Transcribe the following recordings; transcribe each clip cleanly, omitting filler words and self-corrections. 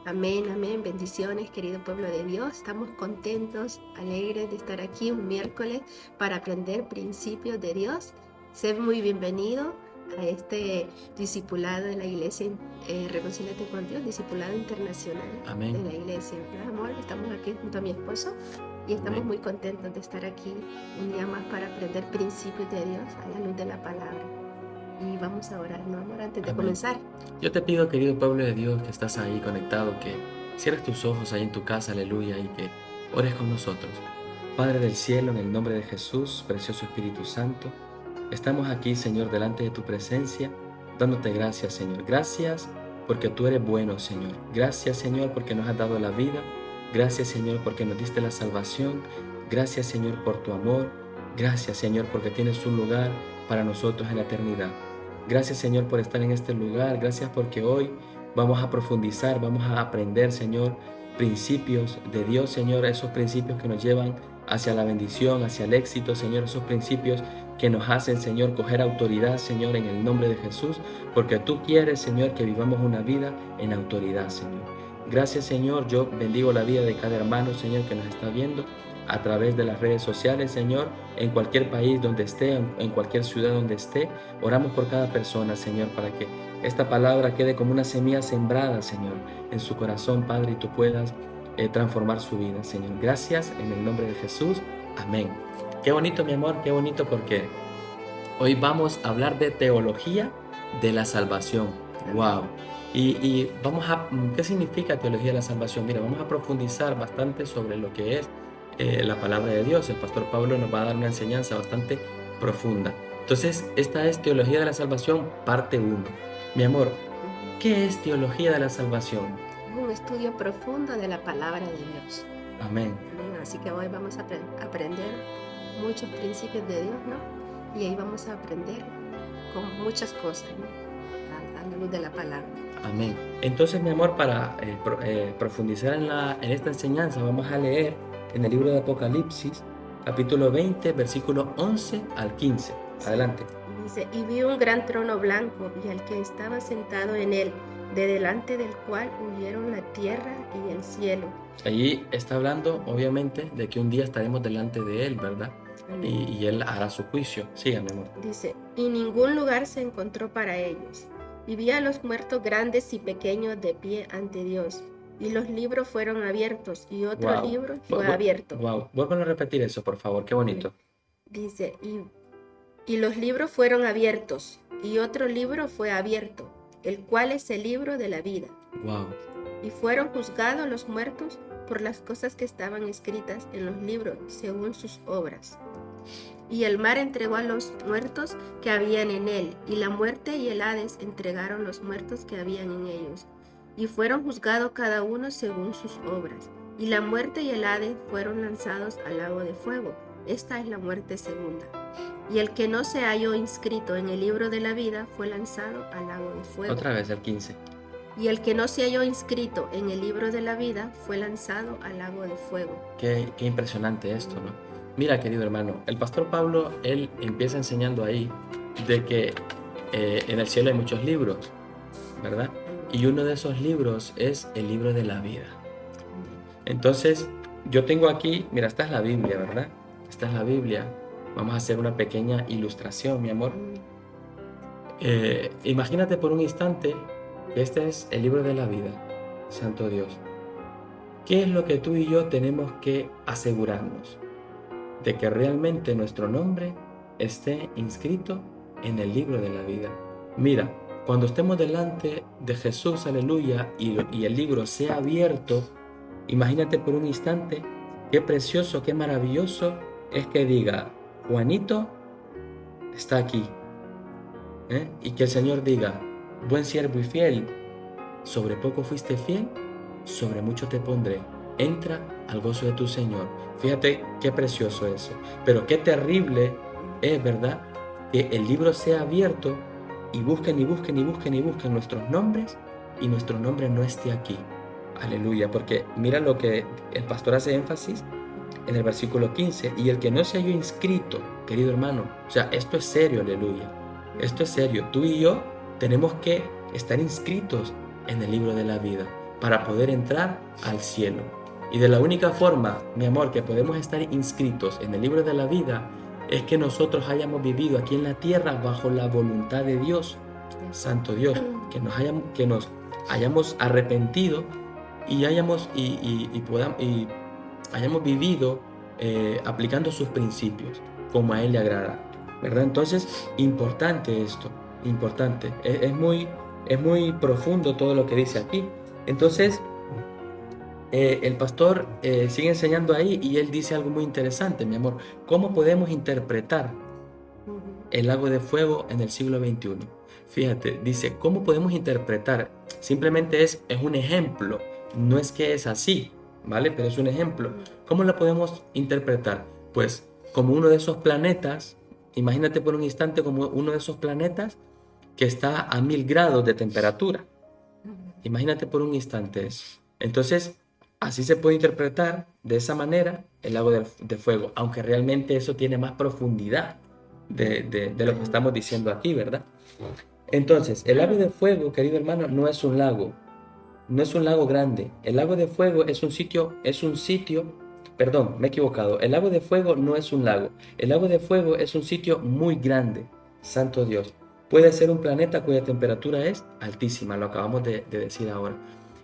Amén, amén. Bendiciones, querido pueblo de Dios. Estamos contentos, alegres de estar aquí un miércoles para aprender principios de Dios. Sé muy bienvenido a este discipulado de la iglesia Reconcíliate con Dios, discipulado internacional Amén. de la iglesia. ¿Verdad, amor? Estamos aquí junto a mi esposo y estamos Amén. muy contentos de estar aquí un día más para aprender principios de Dios a la luz de la palabra. Y vamos a orar, ¿no, amor? Antes de Amén. comenzar. Yo te pido, querido pueblo de Dios, que estás ahí conectado, que cierres tus ojos ahí en tu casa, aleluya, y que ores con nosotros. Padre del cielo, en el nombre de Jesús, precioso Espíritu Santo, estamos aquí, Señor, delante de tu presencia, dándote gracias, Señor. Gracias porque tú eres bueno, Señor. Gracias, Señor, porque nos has dado la vida. Gracias, Señor, porque nos diste la salvación. Gracias, Señor, por tu amor. Gracias, Señor, porque tienes un lugar para nosotros en la eternidad. Gracias, Señor, por estar en este lugar. Gracias porque hoy vamos a profundizar, vamos a aprender, Señor, principios de Dios, Señor, esos principios que nos llevan hacia la bendición, hacia el éxito, Señor, esos principios que nos hacen, Señor, coger autoridad, Señor, en el nombre de Jesús, porque tú quieres, Señor, que vivamos una vida en autoridad, Señor. Gracias, Señor. Yo bendigo la vida de cada hermano, Señor, que nos está viendo a través de las redes sociales, Señor, en cualquier país donde esté, en cualquier ciudad donde esté. Oramos por cada persona, Señor, para que esta palabra quede como una semilla sembrada, Señor, en su corazón, Padre, y tú puedas transformar su vida, Señor. Gracias, en el nombre de Jesús. Amén. Qué bonito, mi amor, qué bonito, porque hoy vamos a hablar de teología de la salvación. Wow. Y vamos a, ¿qué significa teología de la salvación? Mira, vamos a profundizar bastante sobre lo que es la palabra de Dios. El pastor Pablo nos va a dar una enseñanza bastante profunda. Entonces, esta es teología de la salvación, parte 1. Mi amor, ¿qué es teología de la salvación? Es un estudio profundo de la palabra de Dios. Amén. Así que hoy vamos a aprender muchos principios de Dios, ¿no? Y ahí vamos a aprender con muchas cosas, ¿no? A la luz de la palabra. Amén. Entonces, mi amor, para profundizar en esta enseñanza, vamos a leer en el libro de Apocalipsis, capítulo 20, versículo 11 al 15. Adelante. Dice, y vi un gran trono blanco y al que estaba sentado en él, de delante del cual huyeron la tierra y el cielo. Allí está hablando, obviamente, de que un día estaremos delante de él, ¿verdad? Y él hará su juicio. Síganme, amor. Dice, y ningún lugar se encontró para ellos. Y vi a los muertos grandes y pequeños de pie ante Dios. Y los libros fueron abiertos, y otro libro fue abierto. Wow, vuelvan a repetir eso, por favor, qué bonito. Dice, y los libros fueron abiertos, y otro libro fue abierto, el cual es el libro de la vida. Wow. Y fueron juzgados los muertos por las cosas que estaban escritas en los libros, según sus obras. Y el mar entregó a los muertos que habían en él, y la muerte y el Hades entregaron los muertos que habían en ellos. Y fueron juzgados cada uno según sus obras. Y la muerte y el Hades fueron lanzados al lago de fuego. Esta es la muerte segunda. Y el que no se halló inscrito en el libro de la vida fue lanzado al lago de fuego. Otra vez, el 15. Y el que no se halló inscrito en el libro de la vida fue lanzado al lago de fuego. Qué impresionante esto, ¿no? Mira, querido hermano, el pastor Pablo, él empieza enseñando ahí de que en el cielo hay muchos libros, ¿verdad? Y uno de esos libros es el libro de la vida. Entonces, yo tengo aquí, mira, esta es la Biblia, ¿verdad? Esta es la Biblia. Vamos a hacer una pequeña ilustración, mi amor. Imagínate por un instante que este es el libro de la vida, Santo Dios. ¿Qué es lo que tú y yo tenemos que asegurarnos? De que realmente nuestro nombre esté inscrito en el libro de la vida. Mira, cuando estemos delante de Jesús, aleluya, y el libro sea abierto, imagínate por un instante qué precioso, qué maravilloso es que diga, Juanito está aquí. Y que el Señor diga, buen siervo y fiel, sobre poco fuiste fiel, sobre mucho te pondré. Entra al gozo de tu Señor. Fíjate qué precioso eso. Pero qué terrible es, ¿verdad? Que el libro sea abierto y busquen y busquen y busquen y busquen nuestros nombres y nuestro nombre no esté aquí. Aleluya, porque mira lo que el pastor hace énfasis en el versículo 15. Y el que no se haya inscrito, querido hermano, o sea, esto es serio, aleluya. Esto es serio. Tú y yo tenemos que estar inscritos en el libro de la vida. para poder entrar al cielo. Y de la única forma, mi amor, que podemos estar inscritos en el libro de la vida es que nosotros hayamos vivido aquí en la tierra bajo la voluntad de Dios, Santo Dios, que nos hayamos arrepentido y hayamos vivido aplicando sus principios como a Él le agrada, ¿verdad? Entonces, importante esto, importante. Es muy profundo todo lo que dice aquí. Entonces, el pastor sigue enseñando ahí y él dice algo muy interesante, mi amor. ¿Cómo podemos interpretar el lago de fuego en el siglo XXI? Fíjate, dice, ¿cómo podemos interpretar? Simplemente es un ejemplo, no es que es así, ¿vale? Pero es un ejemplo. ¿Cómo lo podemos interpretar? Pues como uno de esos planetas, imagínate por un instante como uno de esos planetas que está a 1000 grados de temperatura. Imagínate por un instante eso. Entonces, así se puede interpretar de esa manera el lago de fuego, aunque realmente eso tiene más profundidad de lo que estamos diciendo aquí, ¿verdad? Entonces, el lago de fuego, querido hermano, no es un lago grande. El lago de fuego perdón, me he equivocado. El lago de fuego no es un lago. El lago de fuego es un sitio muy grande, santo Dios. Puede ser un planeta cuya temperatura es altísima, lo acabamos de decir ahora.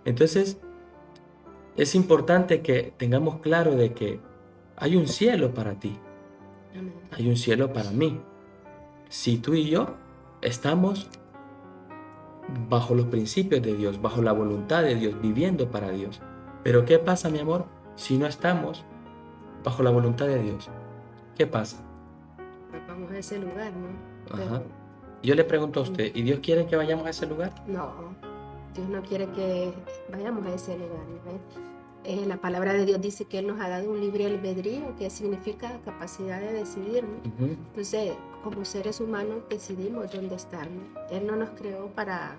Entonces, es importante que tengamos claro de que hay un cielo para ti, hay un cielo para mí. Si tú y yo estamos bajo los principios de Dios, bajo la voluntad de Dios, viviendo para Dios. Pero ¿qué pasa, mi amor, si no estamos bajo la voluntad de Dios? ¿Qué pasa? Vamos a ese lugar, ¿no? Ajá. Yo le pregunto a usted, ¿y Dios quiere que vayamos a ese lugar? No, Dios no quiere que vayamos a ese lugar, ¿no? La palabra de Dios dice que Él nos ha dado un libre albedrío, que significa capacidad de decidir, ¿no? Entonces, como seres humanos decidimos dónde estar, ¿no? Él no nos creó para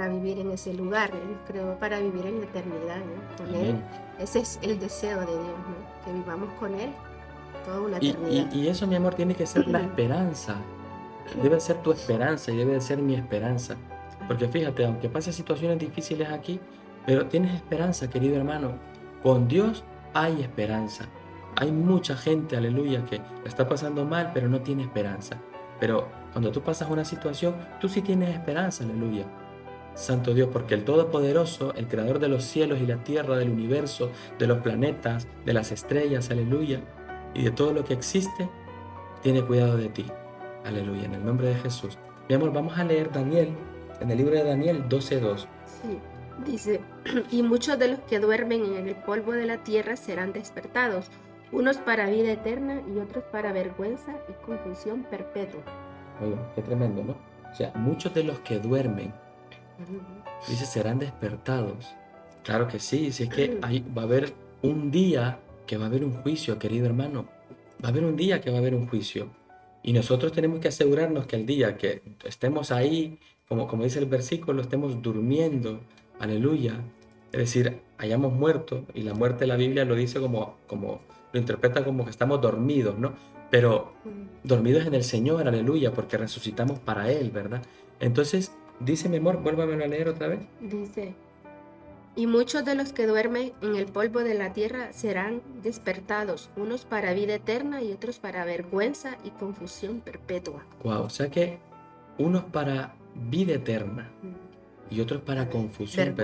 vivir en ese lugar, Él nos creó para vivir en la eternidad, ¿no? Con Él. Ese es el deseo de Dios, ¿no? Que vivamos con Él toda una eternidad. Y eso, mi amor, tiene que ser la esperanza. Debe ser tu esperanza y debe de ser mi esperanza. Porque fíjate, aunque pasen situaciones difíciles aquí, pero tienes esperanza, querido hermano. Con Dios hay esperanza. Hay mucha gente, aleluya, que la está pasando mal, pero no tiene esperanza. Pero cuando tú pasas una situación, tú sí tienes esperanza, aleluya. Santo Dios, porque el Todopoderoso, el Creador de los cielos y la tierra, del universo, de los planetas, de las estrellas, aleluya, y de todo lo que existe, tiene cuidado de ti. Aleluya, en el nombre de Jesús. Mi amor, vamos a leer Daniel, en el libro de Daniel 12:2. Sí, dice, y muchos de los que duermen en el polvo de la tierra serán despertados, unos para vida eterna y otros para vergüenza y confusión perpetua. Oiga, qué tremendo, ¿no? O sea, muchos de los que duermen, dice, serán despertados. Claro que sí, si es que va a haber un día que va a haber un juicio, querido hermano. Va a haber un día que va a haber un juicio. Y nosotros tenemos que asegurarnos que el día que estemos ahí, como dice el versículo, estemos durmiendo, aleluya. Es decir, hayamos muerto, y la muerte la Biblia lo dice como lo interpreta como que estamos dormidos, ¿no? Pero dormidos en el Señor, aleluya, porque resucitamos para Él, ¿verdad? Entonces, dice mi amor, vuélvamelo a leer otra vez. Dice, y muchos de los que duermen en el polvo de la tierra serán despertados, unos para vida eterna y otros para vergüenza y confusión perpetua. Wow, o sea que unos para vida eterna y otros para confusión,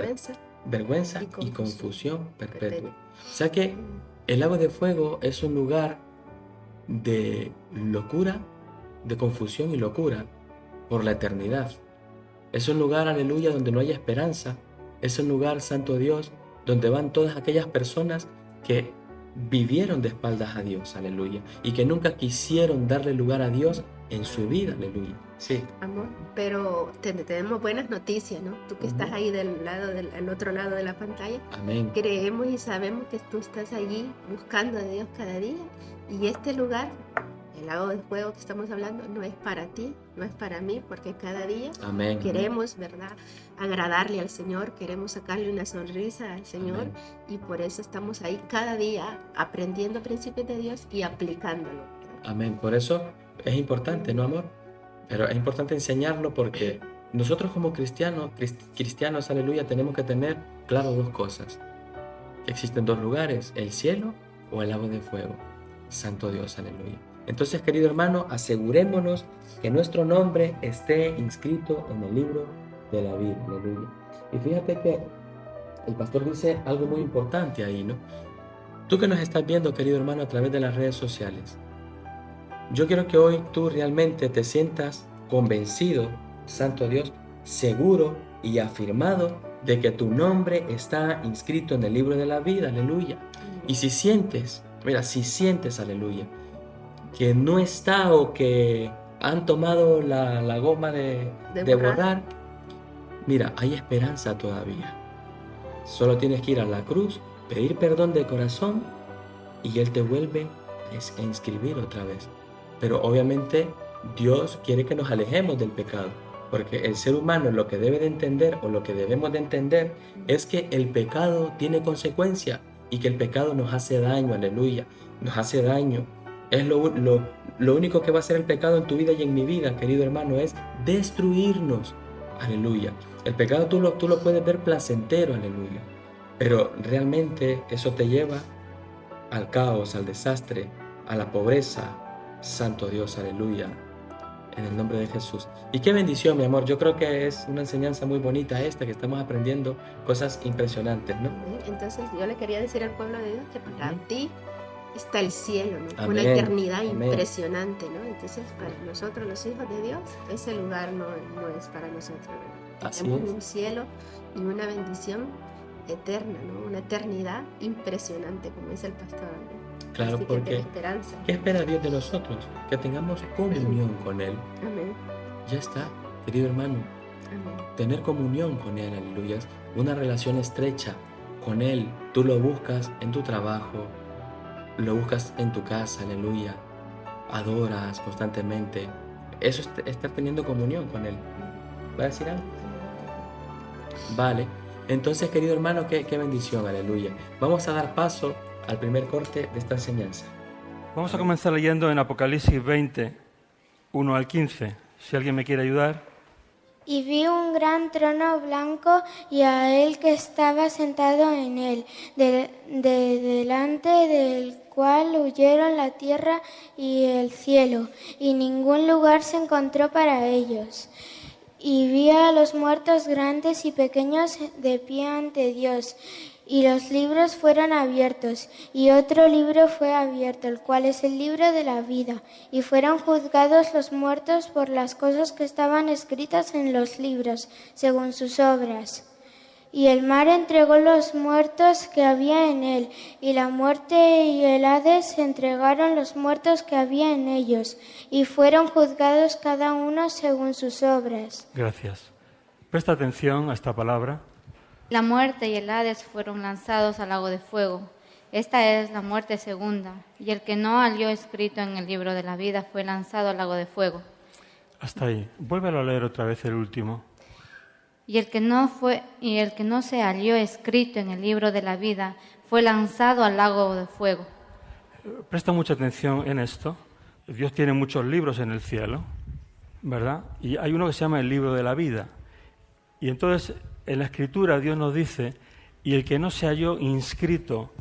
vergüenza y confusión perpetua. O sea que el lago de fuego es un lugar de locura, de confusión y locura por la eternidad. Es un lugar, aleluya, donde no hay esperanza. Es un lugar, santo Dios, donde van todas aquellas personas que vivieron de espaldas a Dios, aleluya, y que nunca quisieron darle lugar a Dios en su vida, aleluya. Sí. Amor, pero tenemos buenas noticias, ¿no? Tú que estás ahí del otro lado de la pantalla. Amén. Creemos y sabemos que tú estás allí buscando a Dios cada día, y este lugar, el lago de fuego que estamos hablando, no es para ti, no es para mí, porque cada día queremos, ¿verdad?, agradarle al Señor, queremos sacarle una sonrisa al Señor. Amén. Y por eso estamos ahí cada día aprendiendo principios de Dios y aplicándolo. Amén. Por eso es importante, ¿no, amor? Pero es importante enseñarlo porque nosotros como cristianos, aleluya, tenemos que tener claro dos cosas. Que existen dos lugares, el cielo o el lago de fuego. Santo Dios, aleluya. Entonces, querido hermano, asegurémonos que nuestro nombre esté inscrito en el libro de la vida, aleluya. Y fíjate que el pastor dice algo muy importante ahí, ¿no? Tú que nos estás viendo, querido hermano, a través de las redes sociales, yo quiero que hoy tú realmente te sientas convencido, Santo Dios, seguro y afirmado de que tu nombre está inscrito en el libro de la vida, aleluya. Y si sientes, aleluya, que no está o que han tomado la goma de borrar, mira, hay esperanza todavía. Solo tienes que ir a la cruz, pedir perdón de corazón y Él te vuelve a inscribir otra vez. Pero obviamente Dios quiere que nos alejemos del pecado, porque el ser humano lo que debe de entender o lo que debemos de entender es que el pecado tiene consecuencia y que el pecado nos hace daño, aleluya, nos hace daño. Es lo único que va a hacer el pecado en tu vida y en mi vida, querido hermano, es destruirnos, aleluya. El pecado tú lo puedes ver placentero, aleluya, pero realmente eso te lleva al caos, al desastre, a la pobreza. Santo Dios, aleluya, en el nombre de Jesús. Y qué bendición, mi amor. Yo creo que es una enseñanza muy bonita esta, que estamos aprendiendo cosas impresionantes, ¿no? Entonces yo le quería decir al pueblo de Dios que para ti está el cielo, ¿no? Amén. Una eternidad Amén. Impresionante, ¿no? Entonces para nosotros los hijos de Dios, ese lugar no es para nosotros, ¿no? Así tenemos es. un cielo y una bendición eterna, ¿no? Una eternidad impresionante, como dice el pastor, ¿no? Claro, así porque que ten esperanza. ¿qué espera Dios de nosotros? Que tengamos comunión con Él. Amén. Ya está, querido hermano. Amén. Tener comunión con Él, aleluya. Una relación estrecha con Él. Tú lo buscas en tu trabajo, lo buscas en tu casa, aleluya. Adoras constantemente. Eso es estar teniendo comunión con Él. ¿Va a decir algo? Vale. Entonces, querido hermano, qué bendición, aleluya. Vamos a dar paso al primer corte de esta enseñanza. Vamos a comenzar leyendo en Apocalipsis 20, 1 al 15, si alguien me quiere ayudar. Y vi un gran trono blanco y a él que estaba sentado en él, delante del cual huyeron la tierra y el cielo, y ningún lugar se encontró para ellos. Y vi a los muertos grandes y pequeños de pie ante Dios, y los libros fueron abiertos, y otro libro fue abierto, el cual es el libro de la vida. Y fueron juzgados los muertos por las cosas que estaban escritas en los libros, según sus obras. Y el mar entregó los muertos que había en él, y la muerte y el Hades entregaron los muertos que había en ellos, y fueron juzgados cada uno según sus obras. Gracias. Presta atención a esta palabra. La muerte y el Hades fueron lanzados al lago de fuego. Esta es la muerte segunda, y el que no halló escrito en el libro de la vida fue lanzado al lago de fuego. Hasta ahí. Vuélvelo a leer otra vez el último. Y el que no se halló escrito en el libro de la vida fue lanzado al lago de fuego. Presta mucha atención en esto. Dios tiene muchos libros en el cielo, ¿verdad? Y hay uno que se llama el libro de la vida. Y entonces en la Escritura Dios nos dice, y el que no se halló inscrito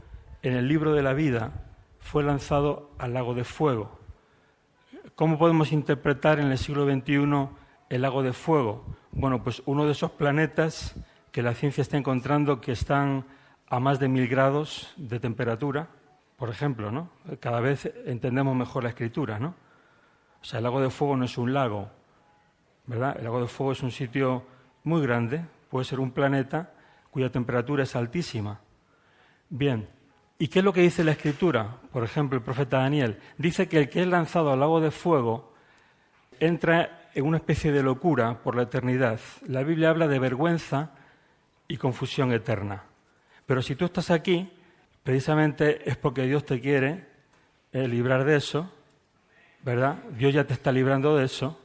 en el libro de la vida fue lanzado al lago de fuego. ¿Cómo podemos interpretar en el siglo XXI el lago de fuego? Bueno, pues uno de esos planetas que la ciencia está encontrando que están a más de 1000 grados de temperatura, por ejemplo, ¿no? Cada vez entendemos mejor la Escritura, ¿no? O sea, el lago de fuego no es un lago, ¿verdad? El lago de fuego es un sitio muy grande, puede ser un planeta cuya temperatura es altísima. Bien, ¿y qué es lo que dice la Escritura? Por ejemplo, el profeta Daniel dice que el que es lanzado al lago de fuego entra en una especie de locura por la eternidad. La Biblia habla de vergüenza y confusión eterna. Pero si tú estás aquí, precisamente es porque Dios te quiere librar de eso, ¿verdad? Dios ya te está librando de eso.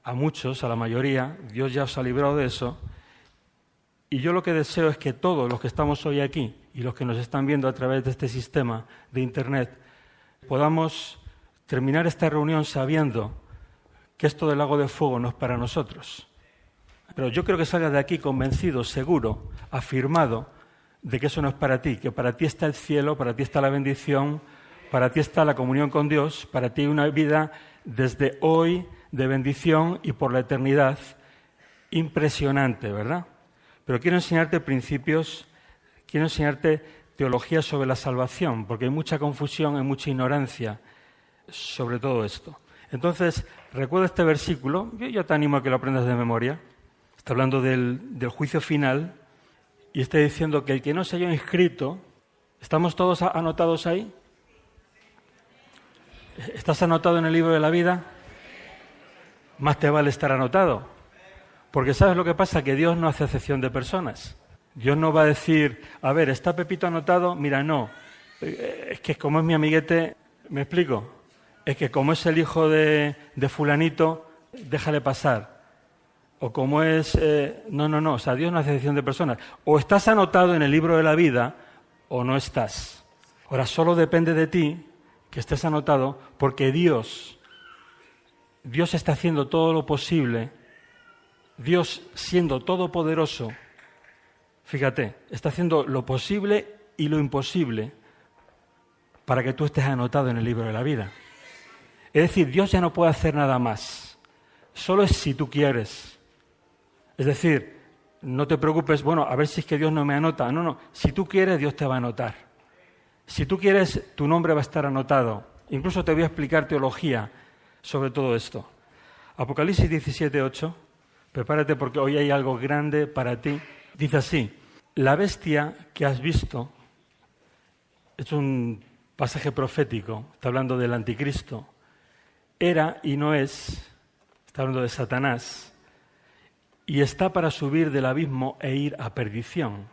A muchos, a la mayoría, Dios ya os ha librado de eso. Y yo lo que deseo es que todos los que estamos hoy aquí y los que nos están viendo a través de este sistema de Internet podamos terminar esta reunión sabiendo que esto del lago de fuego no es para nosotros, Pero yo creo que salgas de aquí convencido, seguro, afirmado de que eso no es para ti, que para ti está el cielo, para ti está la bendición, para ti está la comunión con Dios, para ti una vida desde hoy de bendición y por la eternidad impresionante, ¿verdad? Pero quiero enseñarte principios, quiero enseñarte teología sobre la salvación, porque hay mucha confusión, hay mucha ignorancia sobre todo esto. Entonces, recuerda este versículo, yo te animo a que lo aprendas de memoria. Está hablando del juicio final y está diciendo que el que no se haya inscrito, ¿estamos todos anotados ahí? ¿Estás anotado en el libro de la vida? Más te vale estar anotado. Porque ¿sabes lo que pasa? Que Dios no hace acepción de personas. Dios no va a decir, a ver, ¿está Pepito anotado? Mira, no. Es que como es mi amiguete, ¿me explico? Es que como es el hijo de fulanito, déjale pasar. O como es... No. O sea, Dios no hace acepción de personas. O estás anotado en el libro de la vida o no estás. Ahora, solo depende de ti que estés anotado porque Dios está haciendo todo lo posible. Dios, siendo todopoderoso, fíjate, está haciendo lo posible y lo imposible para que tú estés anotado en el libro de la vida. Es decir, Dios ya no puede hacer nada más. Solo es si tú quieres. Es decir, no te preocupes, bueno, a ver si es que Dios no me anota. No. Si tú quieres, Dios te va a anotar. Si tú quieres, tu nombre va a estar anotado. Incluso te voy a explicar teología sobre todo esto. Apocalipsis 17:8. Prepárate porque hoy hay algo grande para ti. Dice así, la bestia que has visto, es un pasaje profético, está hablando del anticristo, era y no es, está hablando de Satanás, y está para subir del abismo e ir a perdición.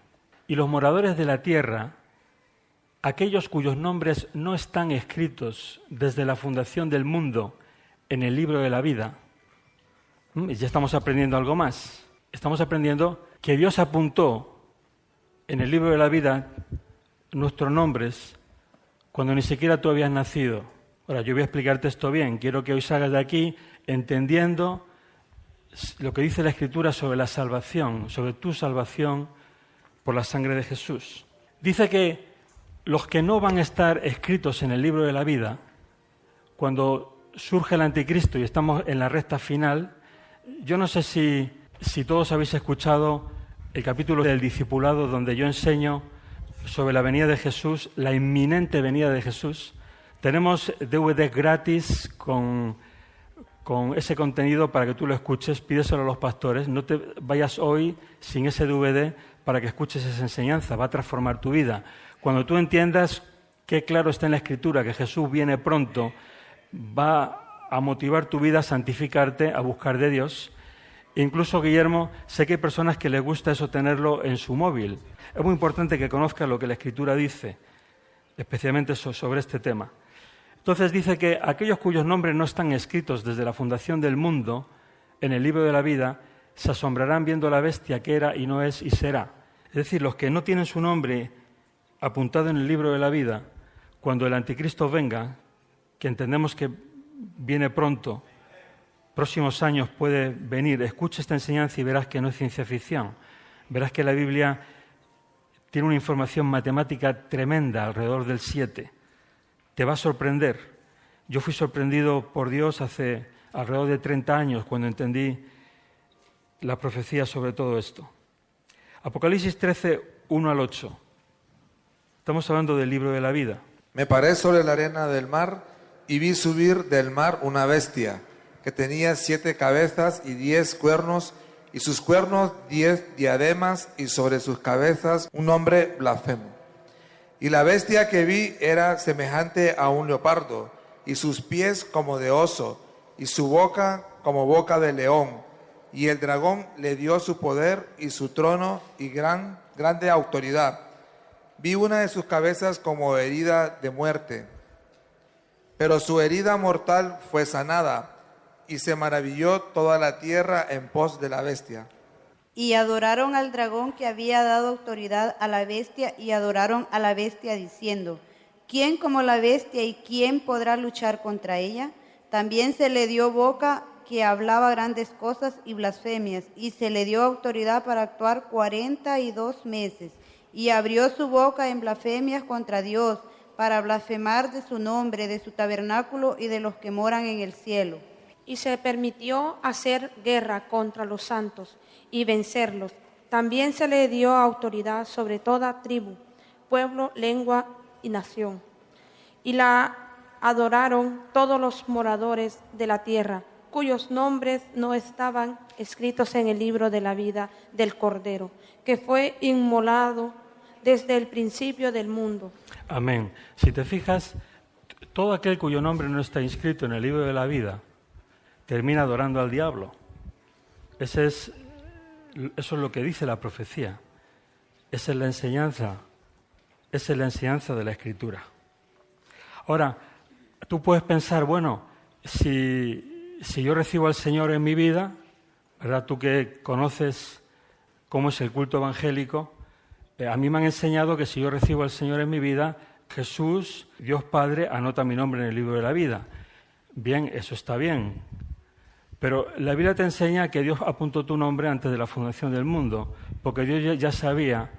Y los moradores de la tierra, aquellos cuyos nombres no están escritos desde la fundación del mundo en el libro de la vida. Y ya estamos aprendiendo algo más. Estamos aprendiendo que Dios apuntó en el libro de la vida nuestros nombres cuando ni siquiera tú habías nacido. Ahora, yo voy a explicarte esto bien. Quiero que hoy salgas de aquí entendiendo lo que dice la Escritura sobre la salvación, sobre tu salvación por la sangre de Jesús. Dice que los que no van a estar escritos en el libro de la vida, cuando surge el anticristo y estamos en la recta final, yo no sé si todos habéis escuchado el capítulo del discipulado donde yo enseño sobre la venida de Jesús, la inminente venida de Jesús. Tenemos DVDs gratis con ese contenido para que tú lo escuches, pídeselo a los pastores. No te vayas hoy sin ese DVD para que escuches esa enseñanza, va a transformar tu vida. Cuando tú entiendas qué claro está en la Escritura que Jesús viene pronto, va a motivar tu vida a santificarte, a buscar de Dios. Incluso, Guillermo, sé que hay personas que les gusta eso tenerlo en su móvil. Es muy importante que conozcas lo que la Escritura dice, especialmente sobre este tema. Entonces dice que aquellos cuyos nombres no están escritos desde la fundación del mundo en el libro de la vida, se asombrarán viendo la bestia que era y no es y será. Es decir, los que no tienen su nombre apuntado en el libro de la vida, cuando el anticristo venga, que entendemos que viene pronto, próximos años puede venir, escucha esta enseñanza y verás que no es ciencia ficción. Verás que la Biblia tiene una información matemática tremenda alrededor del 7. Te va a sorprender. Yo fui sorprendido por Dios hace alrededor de 30 años cuando entendí la profecía sobre todo esto. Apocalipsis 13, 1 al 8. Estamos hablando del libro de la vida. Me paré sobre la arena del mar y vi subir del mar una bestia que tenía 7 cabezas y 10 cuernos, y sus cuernos 10 diademas, y sobre sus cabezas un nombre blasfemo. Y la bestia que vi era semejante a un leopardo, y sus pies como de oso, y su boca como boca de león. Y el dragón le dio su poder y su trono y grande autoridad. Vi una de sus cabezas como herida de muerte, pero su herida mortal fue sanada, y se maravilló toda la tierra en pos de la bestia. Y adoraron al dragón que había dado autoridad a la bestia, y adoraron a la bestia diciendo, ¿quién como la bestia y quién podrá luchar contra ella? También se le dio boca que hablaba grandes cosas y blasfemias, y se le dio autoridad para actuar 42 meses, y abrió su boca en blasfemias contra Dios, para blasfemar de su nombre, de su tabernáculo y de los que moran en el cielo. Y se permitió hacer guerra contra los santos y vencerlos. También se le dio autoridad sobre toda tribu, pueblo, lengua y nación. Y la adoraron todos los moradores de la tierra, cuyos nombres no estaban escritos en el libro de la vida del Cordero, que fue inmolado desde el principio del mundo. Amén. Si te fijas, todo aquel cuyo nombre no está inscrito en el libro de la vida termina adorando al diablo. Eso es lo que dice la profecía. Esa es la enseñanza de la Escritura. Ahora, tú puedes pensar, bueno, si yo recibo al Señor en mi vida, ¿verdad? Tú que conoces cómo es el culto evangélico, a mí me han enseñado que si yo recibo al Señor en mi vida, Jesús, Dios Padre, anota mi nombre en el libro de la vida. Bien, eso está bien. Pero la Biblia te enseña que Dios apuntó tu nombre antes de la fundación del mundo, porque Dios ya sabía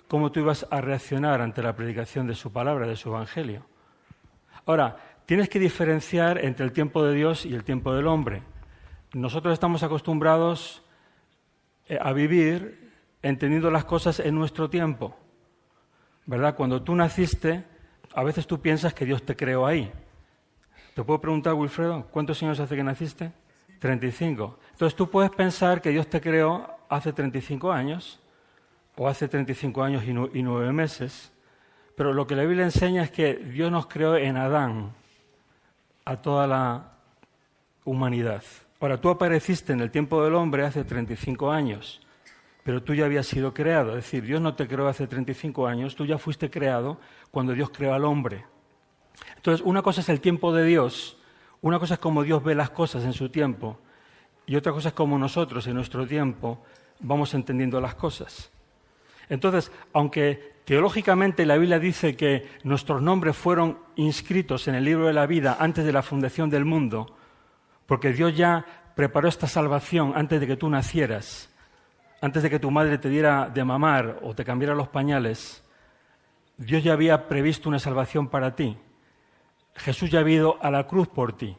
cómo tú ibas a reaccionar ante la predicación de su palabra, de su evangelio. Ahora, tienes que diferenciar entre el tiempo de Dios y el tiempo del hombre. Nosotros estamos acostumbrados a vivir entendiendo las cosas en nuestro tiempo, ¿verdad? Cuando tú naciste, a veces tú piensas que Dios te creó ahí. ¿Te puedo preguntar, Wilfredo, cuántos años hace que naciste? 35. Entonces tú puedes pensar que Dios te creó hace 35 años, o hace 35 años y 9 meses, pero lo que la Biblia enseña es que Dios nos creó en Adán a toda la humanidad. Ahora, tú apareciste en el tiempo del hombre hace 35 años, pero tú ya habías sido creado. Es decir, Dios no te creó hace 35 años, tú ya fuiste creado cuando Dios creó al hombre. Entonces, una cosa es el tiempo de Dios, una cosa es cómo Dios ve las cosas en su tiempo, y otra cosa es cómo nosotros en nuestro tiempo vamos entendiendo las cosas. Entonces, aunque teológicamente la Biblia dice que nuestros nombres fueron inscritos en el libro de la vida antes de la fundación del mundo, porque Dios ya preparó esta salvación antes de que tú nacieras, antes de que tu madre te diera de mamar o te cambiara los pañales, Dios ya había previsto una salvación para ti. Jesús ya ha ido a la cruz por ti,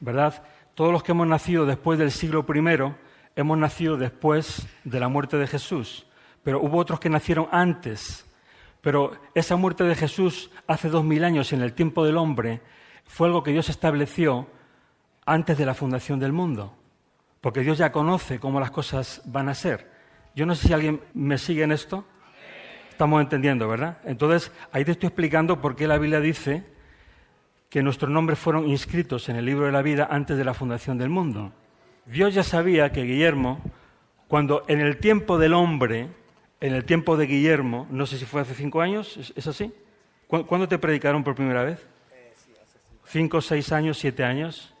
¿verdad? Todos los que hemos nacido después del siglo I, hemos nacido después de la muerte de Jesús, pero hubo otros que nacieron antes. Pero esa muerte de Jesús hace 2000 años en el tiempo del hombre fue algo que Dios estableció antes de la fundación del mundo, porque Dios ya conoce cómo las cosas van a ser. Yo no sé si alguien me sigue en esto. Estamos entendiendo, ¿verdad? Entonces, ahí te estoy explicando por qué la Biblia dice que nuestros nombres fueron inscritos en el libro de la vida antes de la fundación del mundo. Dios ya sabía que Guillermo, cuando en el tiempo del hombre, en el tiempo de Guillermo, no sé si fue hace 5 años, ¿es así? ¿Cuándo te predicaron por primera vez? Sí, hace 5, 6 años, 7 años,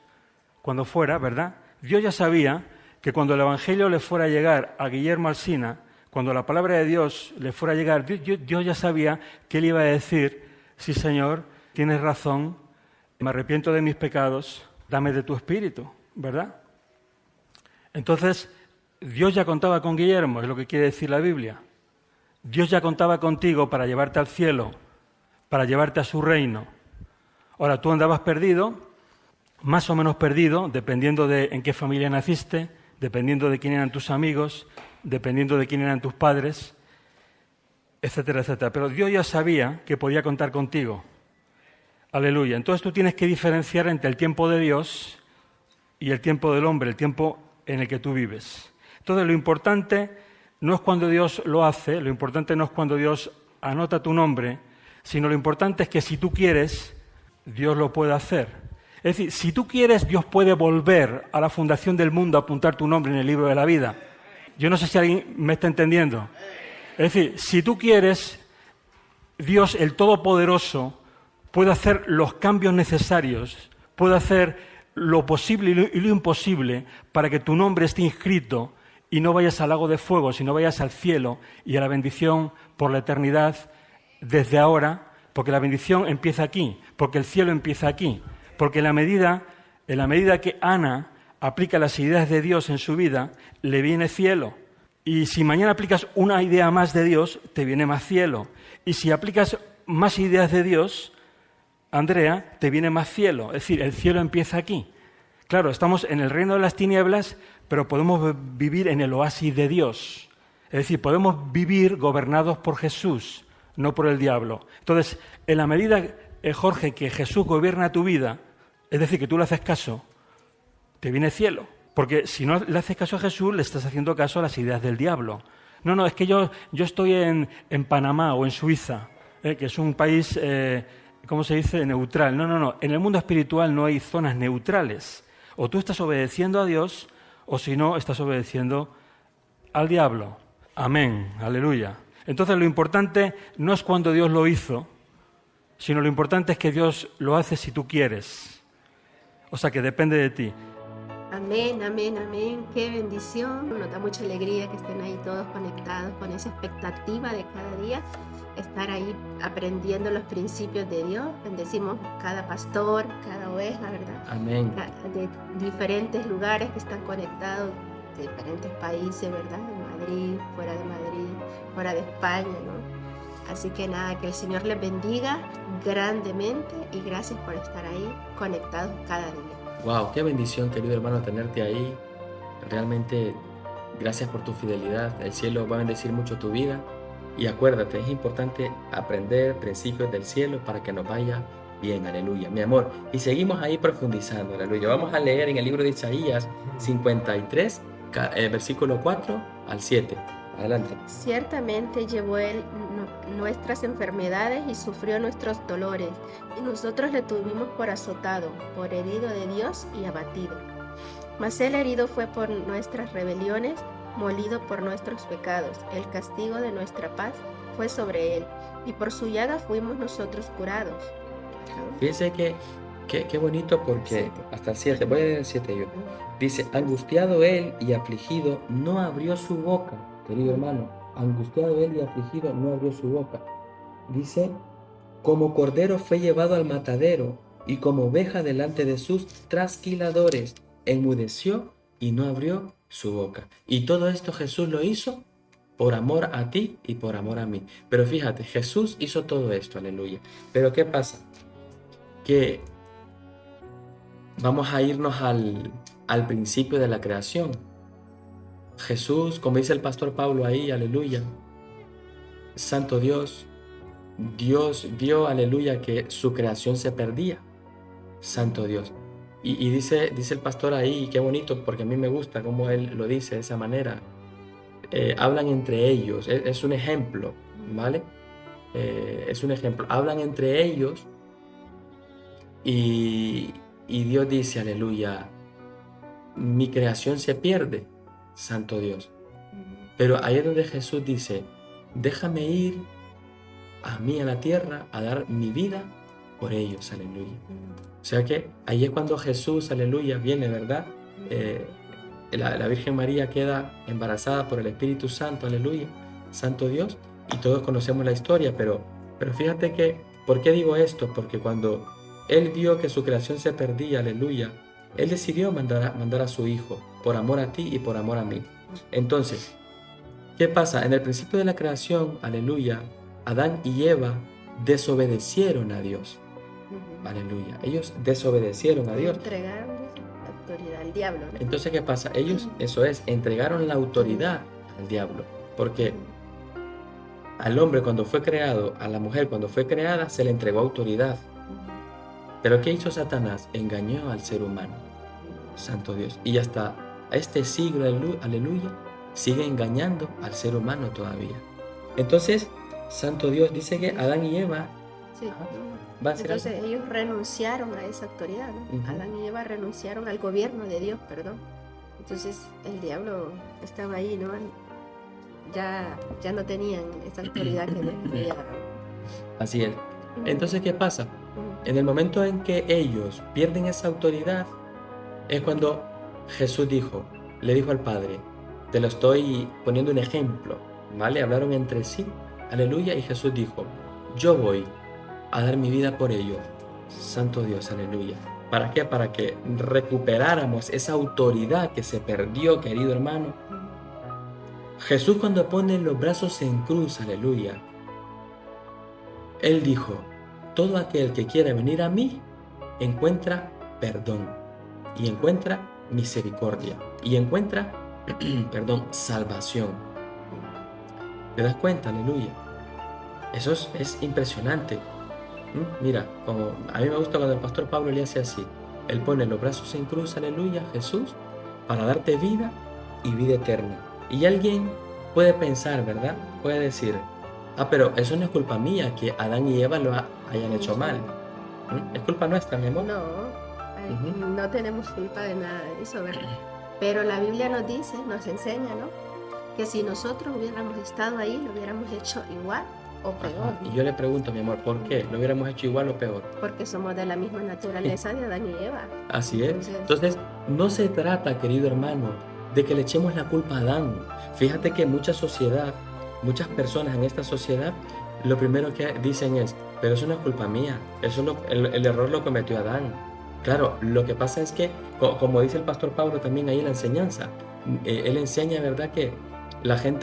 cuando fuera, ¿verdad? Dios ya sabía que cuando el Evangelio le fuera a llegar a Guillermo Alsina, cuando la palabra de Dios le fuera a llegar, Dios ya sabía que él iba a decir, sí, Señor, tienes razón, me arrepiento de mis pecados, dame de tu espíritu, ¿verdad? Entonces, Dios ya contaba con Guillermo, es lo que quiere decir la Biblia. Dios ya contaba contigo para llevarte al cielo, para llevarte a su reino. Ahora, tú andabas perdido, más o menos perdido, dependiendo de en qué familia naciste, dependiendo de quién eran tus amigos, dependiendo de quién eran tus padres, etcétera, etcétera. Pero Dios ya sabía que podía contar contigo. Aleluya. Entonces tú tienes que diferenciar entre el tiempo de Dios y el tiempo del hombre, el tiempo en el que tú vives. Entonces lo importante no es cuando Dios lo hace, lo importante no es cuando Dios anota tu nombre, sino lo importante es que si tú quieres, Dios lo puede hacer. Es decir, si tú quieres, Dios puede volver a la fundación del mundo a apuntar tu nombre en el libro de la vida. Yo no sé si alguien me está entendiendo. Es decir, si tú quieres, Dios, el Todopoderoso, puede hacer los cambios necesarios, puede hacer lo posible y lo imposible para que tu nombre esté inscrito y no vayas al lago de fuego, sino vayas al cielo y a la bendición por la eternidad desde ahora, porque la bendición empieza aquí, porque el cielo empieza aquí, porque en la medida que Ana aplica las ideas de Dios en su vida, le viene cielo. Y si mañana aplicas una idea más de Dios, te viene más cielo. Y si aplicas más ideas de Dios, Andrea, te viene más cielo. Es decir, el cielo empieza aquí. Claro, estamos en el reino de las tinieblas, pero podemos vivir en el oasis de Dios. Es decir, podemos vivir gobernados por Jesús, no por el diablo. Entonces, en la medida, Jorge, que Jesús gobierna tu vida, es decir, que tú le haces caso, te viene cielo. Porque si no le haces caso a Jesús, le estás haciendo caso a las ideas del diablo. No, es que yo estoy en Panamá o en Suiza, que es un país, ¿cómo se dice?, neutral. No. En el mundo espiritual no hay zonas neutrales. O tú estás obedeciendo a Dios, o si no, estás obedeciendo al diablo. Amén, aleluya. Entonces lo importante no es cuando Dios lo hizo, sino lo importante es que Dios lo hace si tú quieres. O sea, que depende de ti. Amén, amén, amén. Qué bendición. Nos da mucha alegría que estén ahí todos conectados con esa expectativa de cada día, estar ahí aprendiendo los principios de Dios. Bendecimos cada pastor, cada oveja, ¿verdad? Amén. De diferentes lugares que están conectados, de diferentes países, ¿verdad? En Madrid, fuera de España, ¿no? Así que nada, que el Señor les bendiga grandemente y gracias por estar ahí conectados cada día. Wow, qué bendición, querido hermano, tenerte ahí. Realmente, gracias por tu fidelidad. El cielo va a bendecir mucho tu vida. Y acuérdate, es importante aprender principios del cielo para que nos vaya bien, aleluya, mi amor. Y seguimos ahí profundizando, aleluya. Vamos a leer en el libro de Isaías 53, versículo 4 al 7. Adelante. Ciertamente llevó Él nuestras enfermedades y sufrió nuestros dolores, y nosotros le tuvimos por azotado, por herido de Dios y abatido. Mas Él herido fue por nuestras rebeliones, molido por nuestros pecados. El castigo de nuestra paz fue sobre Él, y por su llaga fuimos nosotros curados. Fíjense qué bonito, porque hasta el 7, voy a leer el 7 yo. Dice, angustiado Él y afligido, no abrió su boca. Querido hermano, angustiado Él y afligido, no abrió su boca. Dice, como cordero fue llevado al matadero, y como oveja delante de sus trasquiladores, enmudeció y no abrió su boca. Y todo esto Jesús lo hizo por amor a ti y por amor a mí. Pero fíjate, Jesús hizo todo esto, aleluya. Pero ¿qué pasa? Que vamos a irnos al principio de la creación. Jesús, como dice el pastor Pablo ahí, aleluya, santo Dios vio, aleluya, que su creación se perdía, santo Dios. Y dice el pastor ahí, qué bonito, porque a mí me gusta cómo él lo dice de esa manera. Hablan entre ellos, es un ejemplo, ¿vale? Es un ejemplo, hablan entre ellos y Dios dice, aleluya, mi creación se pierde, santo Dios. Pero ahí es donde Jesús dice, déjame ir a mí a la tierra a dar mi vida por ellos, aleluya. O sea que ahí es cuando Jesús, aleluya, viene, ¿verdad? La Virgen María queda embarazada por el Espíritu Santo, aleluya, santo Dios, y todos conocemos la historia, pero fíjate que, ¿por qué digo esto? Porque cuando Él vio que su creación se perdía, aleluya, Él decidió mandar a su Hijo, por amor a ti y por amor a mí. Entonces, ¿qué pasa? En el principio de la creación, aleluya, Adán y Eva desobedecieron a Dios. Aleluya. Ellos desobedecieron a Dios. Entregaron la autoridad al diablo, ¿no? Entonces, ¿qué pasa? Ellos, eso es, entregaron la autoridad al diablo. Porque al hombre cuando fue creado, a la mujer cuando fue creada, se le entregó autoridad. Pero ¿qué hizo Satanás? Engañó al ser humano. Santo Dios. Y hasta este siglo, aleluya, sigue engañando al ser humano todavía. Entonces, santo Dios, dice que Adán y Eva... Sí. Entonces ellos renunciaron a esa autoridad, ¿no? Adán y Eva renunciaron al gobierno de Dios, perdón. Entonces el diablo estaba ahí, ¿no? Ya no tenían esa autoridad que Dios les había dado. Así es. Entonces, ¿qué pasa? En el momento en que ellos pierden esa autoridad, es cuando Jesús le dijo al Padre, te lo estoy poniendo un ejemplo, ¿vale? Hablaron entre sí, aleluya, y Jesús dijo, yo voy a dar mi vida por ellos, santo Dios, aleluya. ¿Para qué? Para que recuperáramos esa autoridad que se perdió, querido hermano. Jesús, cuando pone los brazos en cruz, aleluya, Él dijo: todo aquel que quiera venir a mí encuentra perdón y encuentra misericordia y encuentra perdón, salvación. ¿Te das cuenta? Aleluya. Eso es impresionante. Mira, como a mí me gusta cuando el pastor Pablo le hace así. Él pone los brazos en cruz, aleluya, Jesús, para darte vida y vida eterna. Y alguien puede pensar, ¿verdad? Puede decir: pero eso no es culpa mía que Adán y Eva lo hayan hecho mal. ¿Es culpa nuestra, mi amor? No, no tenemos culpa de nada de eso, ¿verdad? Pero la Biblia nos dice, nos enseña, ¿no? Que si nosotros hubiéramos estado ahí, lo hubiéramos hecho igual o peor. Y yo le pregunto, mi amor, ¿por qué? ¿Lo hubiéramos hecho igual o peor? Porque somos de la misma naturaleza de Adán y Eva. Así es. Entonces, no se trata, querido hermano, de que le echemos la culpa a Adán. Fíjate que muchas personas en esta sociedad, lo primero que dicen es: pero eso no es culpa mía, el error lo cometió Adán. Claro, lo que pasa es que, como dice el pastor Pablo también ahí en la enseñanza, él enseña, ¿verdad?, que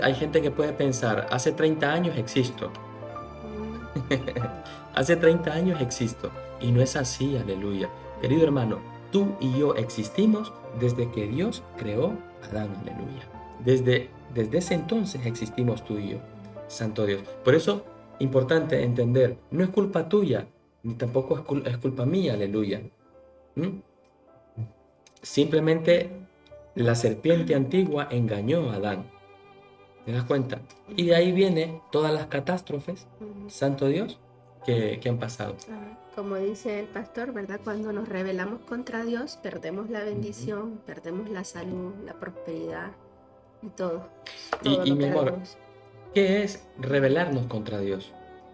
hay gente que puede pensar: hace 30 años existo. Hace 30 años existo. Y no es así, aleluya. Querido hermano, tú y yo existimos desde que Dios creó a Adán, aleluya. Desde ese entonces existimos tú y yo, santo Dios. Por eso, importante entender, no es culpa tuya, ni tampoco es culpa mía, aleluya. Simplemente la serpiente antigua engañó a Adán. ¿Te das cuenta? Y de ahí vienen todas las catástrofes, santo Dios, que han pasado. Como dice el pastor, ¿verdad? Cuando nos rebelamos contra Dios, perdemos la bendición, perdemos la salud, la prosperidad y todo. Y mi amor, ¿qué es rebelarnos contra Dios?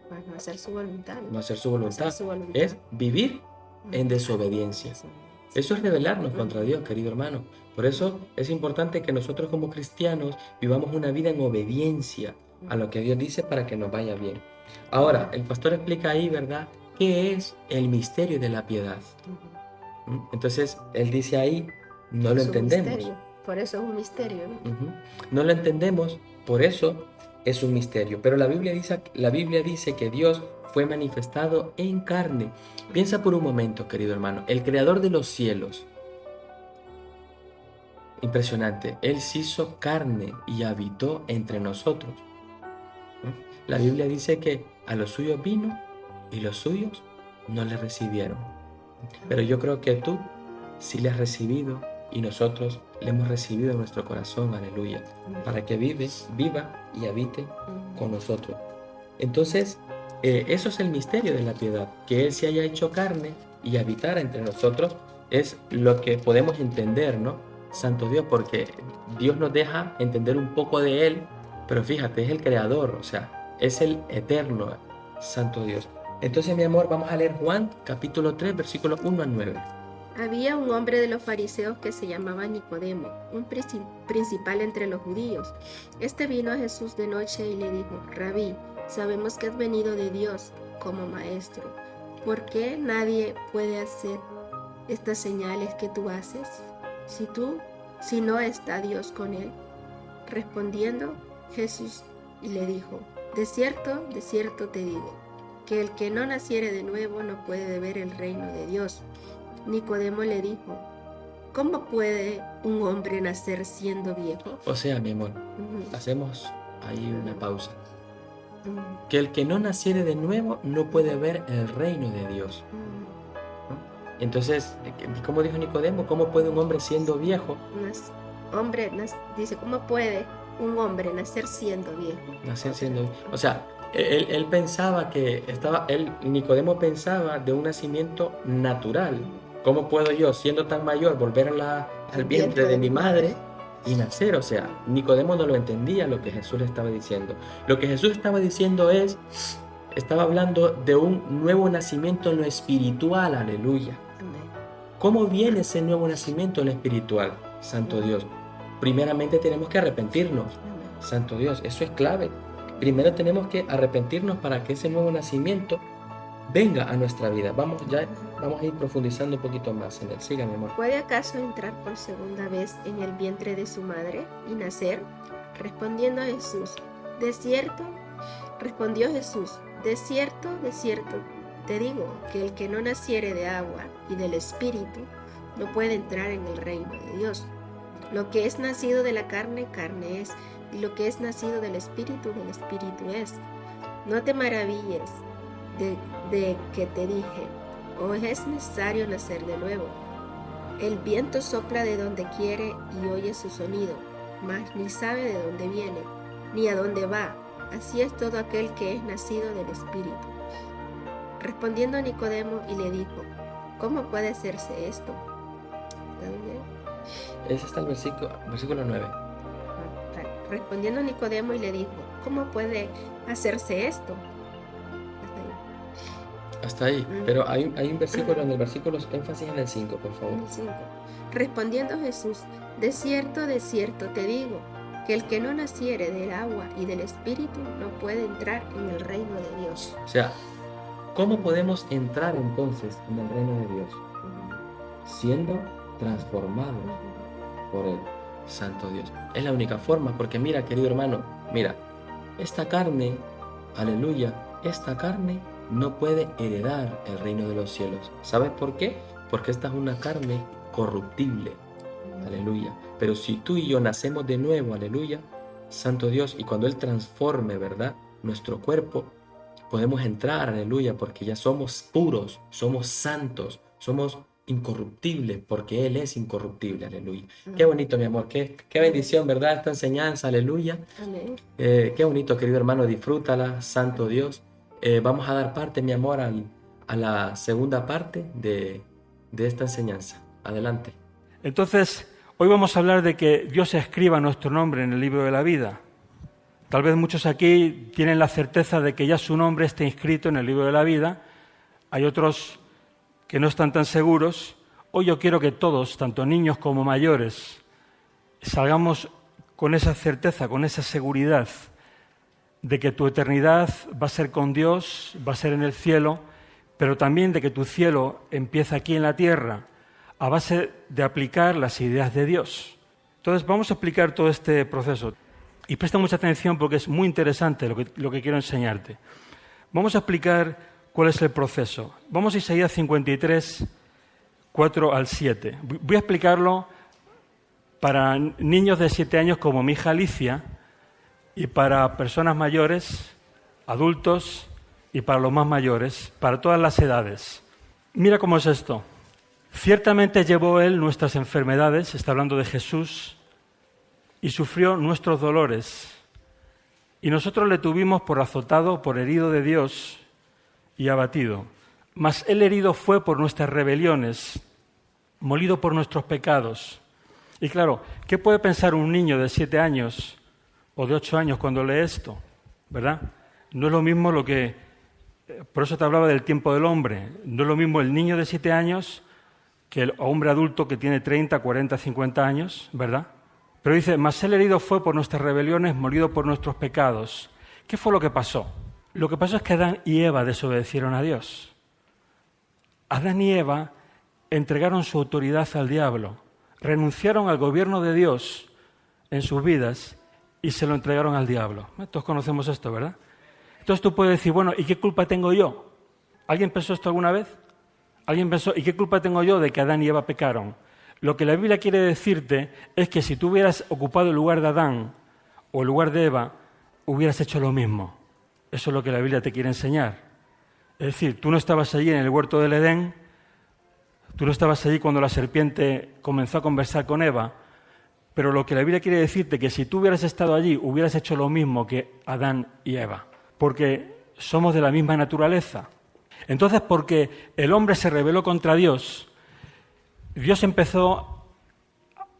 Pues no hacer su voluntad. No hacer su voluntad. Es vivir en desobediencia. Eso es rebelarnos contra Dios, querido hermano. Por eso es importante que nosotros como cristianos vivamos una vida en obediencia a lo que Dios dice para que nos vaya bien. Ahora, el pastor explica ahí, ¿verdad?, qué es el misterio de la piedad. Entonces, él dice ahí, no lo entendemos. Misterio. Por eso es un misterio, ¿no? No lo entendemos, por eso es un misterio. Pero la Biblia dice que Dios fue manifestado en carne. Piensa por un momento, querido hermano, el creador de los cielos. Impresionante. Él se hizo carne y habitó entre nosotros. La Biblia dice que a los suyos vino y los suyos no le recibieron. Pero yo creo que tú sí le has recibido y nosotros le hemos recibido en nuestro corazón, aleluya, para que viva y habite con nosotros. Entonces, eso es el misterio de la piedad, que Él se haya hecho carne y habitara entre nosotros, es lo que podemos entender, ¿no? Santo Dios, porque Dios nos deja entender un poco de Él, pero fíjate, es el creador, o sea, es el eterno, Santo Dios. Entonces, mi amor, vamos a leer Juan capítulo 3, versículos 1 al 9. Había un hombre de los fariseos que se llamaba Nicodemo, un principal entre los judíos. Este vino a Jesús de noche y le dijo: Rabí, sabemos que has venido de Dios como maestro. ¿Por qué nadie puede hacer estas señales que tú haces si no está Dios con él? Respondiendo, Jesús le dijo: de cierto te digo, que el que no naciere de nuevo no puede ver el reino de Dios. Nicodemo le dijo: ¿cómo puede un hombre nacer siendo viejo? O sea, mi amor, hacemos ahí una pausa. Que el que no naciere de nuevo no puede ver el reino de Dios. Entonces, ¿cómo dijo Nicodemo? ¿Cómo puede un hombre siendo viejo? Dice, ¿cómo puede un hombre nacer siendo viejo? Nacer siendo viejo. O sea, él pensaba que Nicodemo pensaba de un nacimiento natural. ¿Cómo puedo yo, siendo tan mayor, volver al vientre de mi madre y nacer? O sea, Nicodemo no lo entendía lo que Jesús le estaba diciendo. Lo que Jesús estaba diciendo estaba hablando de un nuevo nacimiento en lo espiritual, aleluya. ¿Cómo viene ese nuevo nacimiento en lo espiritual, Santo Dios? Primeramente tenemos que arrepentirnos, Santo Dios, eso es clave. Primero tenemos que arrepentirnos para que ese nuevo nacimiento venga a nuestra vida. Vamos, ya vamos a ir profundizando un poquito más en él. Siga, mi amor. ¿Puede acaso entrar por segunda vez en el vientre de su madre y nacer? Respondió Jesús, de cierto, de cierto, te digo que el que no naciere de agua y del Espíritu no puede entrar en el reino de Dios. Lo que es nacido de la carne, carne es, y lo que es nacido del Espíritu es. No te maravilles de que te dije, os es necesario nacer de nuevo. El viento sopla de donde quiere y oye su sonido, mas ni sabe de dónde viene, ni a dónde va. Así es todo aquel que es nacido del Espíritu. Respondiendo Nicodemo y le dijo, ¿cómo puede hacerse esto? ¿Está dónde? Ese está el versículo 9. Respondiendo Nicodemo y le dijo, ¿cómo puede hacerse esto? Hasta ahí. Pero hay un versículo en el versículo, énfasis en el 5, por favor. En el 5. Respondiendo Jesús, de cierto te digo, que el que no naciere del agua y del Espíritu no puede entrar en el reino de Dios. O sea, ¿cómo podemos entrar entonces en el reino de Dios? Siendo transformados por el Santo Dios. Es la única forma, porque mira, querido hermano, mira, esta carne, aleluya, esta carne no puede heredar el reino de los cielos. ¿Sabes por qué? Porque esta es una carne corruptible, aleluya. Pero si tú y yo nacemos de nuevo, aleluya, Santo Dios, y cuando Él transforme, ¿verdad?, nuestro cuerpo, podemos entrar, aleluya, porque ya somos puros, somos santos, somos incorruptibles, porque Él es incorruptible, aleluya. Qué bonito, mi amor, qué bendición, ¿verdad?, esta enseñanza, aleluya. Amén. Qué bonito, querido hermano, disfrútala, Santo Dios. Vamos a dar parte, mi amor, a la segunda parte de esta enseñanza. Adelante. Entonces, hoy vamos a hablar de que Dios escriba nuestro nombre en el libro de la vida. Tal vez muchos aquí tienen la certeza de que ya su nombre está inscrito en el libro de la vida. Hay otros que no están tan seguros. Hoy yo quiero que todos, tanto niños como mayores, salgamos con esa certeza, con esa seguridad de que tu eternidad va a ser con Dios, va a ser en el cielo, pero también de que tu cielo empieza aquí en la tierra, a base de aplicar las ideas de Dios. Entonces vamos a explicar todo este proceso. Y presta mucha atención porque es muy interesante lo que quiero enseñarte. Vamos a explicar cuál es el proceso. Vamos a Isaías 53, 4 al 7. Voy a explicarlo para niños de 7 años como mi hija Alicia y para personas mayores, adultos y para los más mayores, para todas las edades. Mira cómo es esto. Ciertamente llevó Él nuestras enfermedades, está hablando de Jesús, y sufrió nuestros dolores. Y nosotros le tuvimos por azotado, por herido de Dios y abatido. Mas Él herido fue por nuestras rebeliones, molido por nuestros pecados. Y claro, ¿qué puede pensar un niño de 7 años o de 8 años cuando lee esto? ¿Verdad? No es lo mismo por eso te hablaba del tiempo del hombre. No es lo mismo el niño de 7 años que el hombre adulto que tiene 30, 40, 50 años, ¿verdad? Pero dice, mas Él herido fue por nuestras rebeliones, molido por nuestros pecados. ¿Qué fue lo que pasó? Lo que pasó es que Adán y Eva desobedecieron a Dios. Adán y Eva entregaron su autoridad al diablo, renunciaron al gobierno de Dios en sus vidas y se lo entregaron al diablo. Todos conocemos esto, ¿verdad? Entonces tú puedes decir, bueno, ¿y qué culpa tengo yo? ¿Alguien pensó esto alguna vez? ¿Alguien pensó, ¿y qué culpa tengo yo de que Adán y Eva pecaron? Lo que la Biblia quiere decirte es que si tú hubieras ocupado el lugar de Adán o el lugar de Eva, hubieras hecho lo mismo. Eso es lo que la Biblia te quiere enseñar. Es decir, tú no estabas allí en el huerto del Edén, tú no estabas allí cuando la serpiente comenzó a conversar con Eva, pero lo que la Biblia quiere decirte es que si tú hubieras estado allí, hubieras hecho lo mismo que Adán y Eva, porque somos de la misma naturaleza. Entonces, porque el hombre se rebeló contra Dios, Dios empezó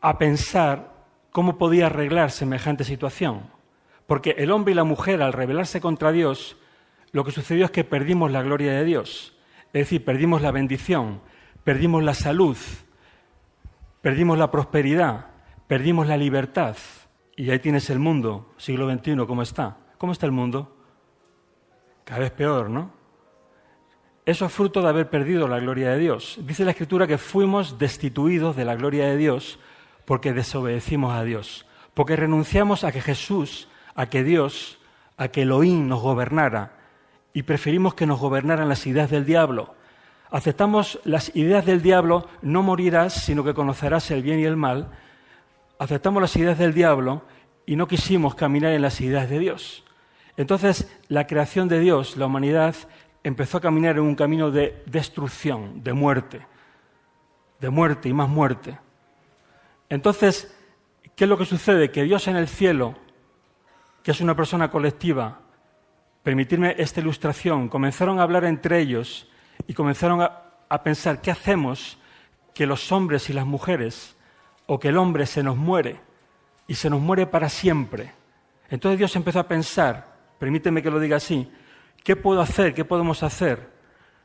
a pensar cómo podía arreglar semejante situación. Porque el hombre y la mujer, al rebelarse contra Dios, lo que sucedió es que perdimos la gloria de Dios. Es decir, perdimos la bendición, perdimos la salud, perdimos la prosperidad, perdimos la libertad. Y ahí tienes el mundo, siglo XXI, ¿cómo está? ¿Cómo está el mundo? Cada vez peor, ¿no? eso es fruto de haber perdido la gloria de Dios. Dice la Escritura que fuimos destituidos de la gloria de Dios porque desobedecimos a Dios, porque renunciamos a que Jesús, a que Dios, a que Elohim nos gobernara y preferimos que nos gobernaran las ideas del diablo. Aceptamos las ideas del diablo, no morirás, sino que conocerás el bien y el mal. Aceptamos las ideas del diablo y no quisimos caminar en las ideas de Dios. Entonces, la creación de Dios, la humanidad, empezó a caminar en un camino de destrucción, de muerte y más muerte. Entonces, ¿qué es lo que sucede? Que Dios en el cielo, que es una persona colectiva, permitirme esta ilustración, comenzaron a hablar entre ellos y comenzaron a pensar, ¿qué hacemos que los hombres y las mujeres, o que el hombre se nos muere, y se nos muere para siempre? Entonces Dios empezó a pensar, permíteme que lo diga así, ¿qué puedo hacer? ¿Qué podemos hacer?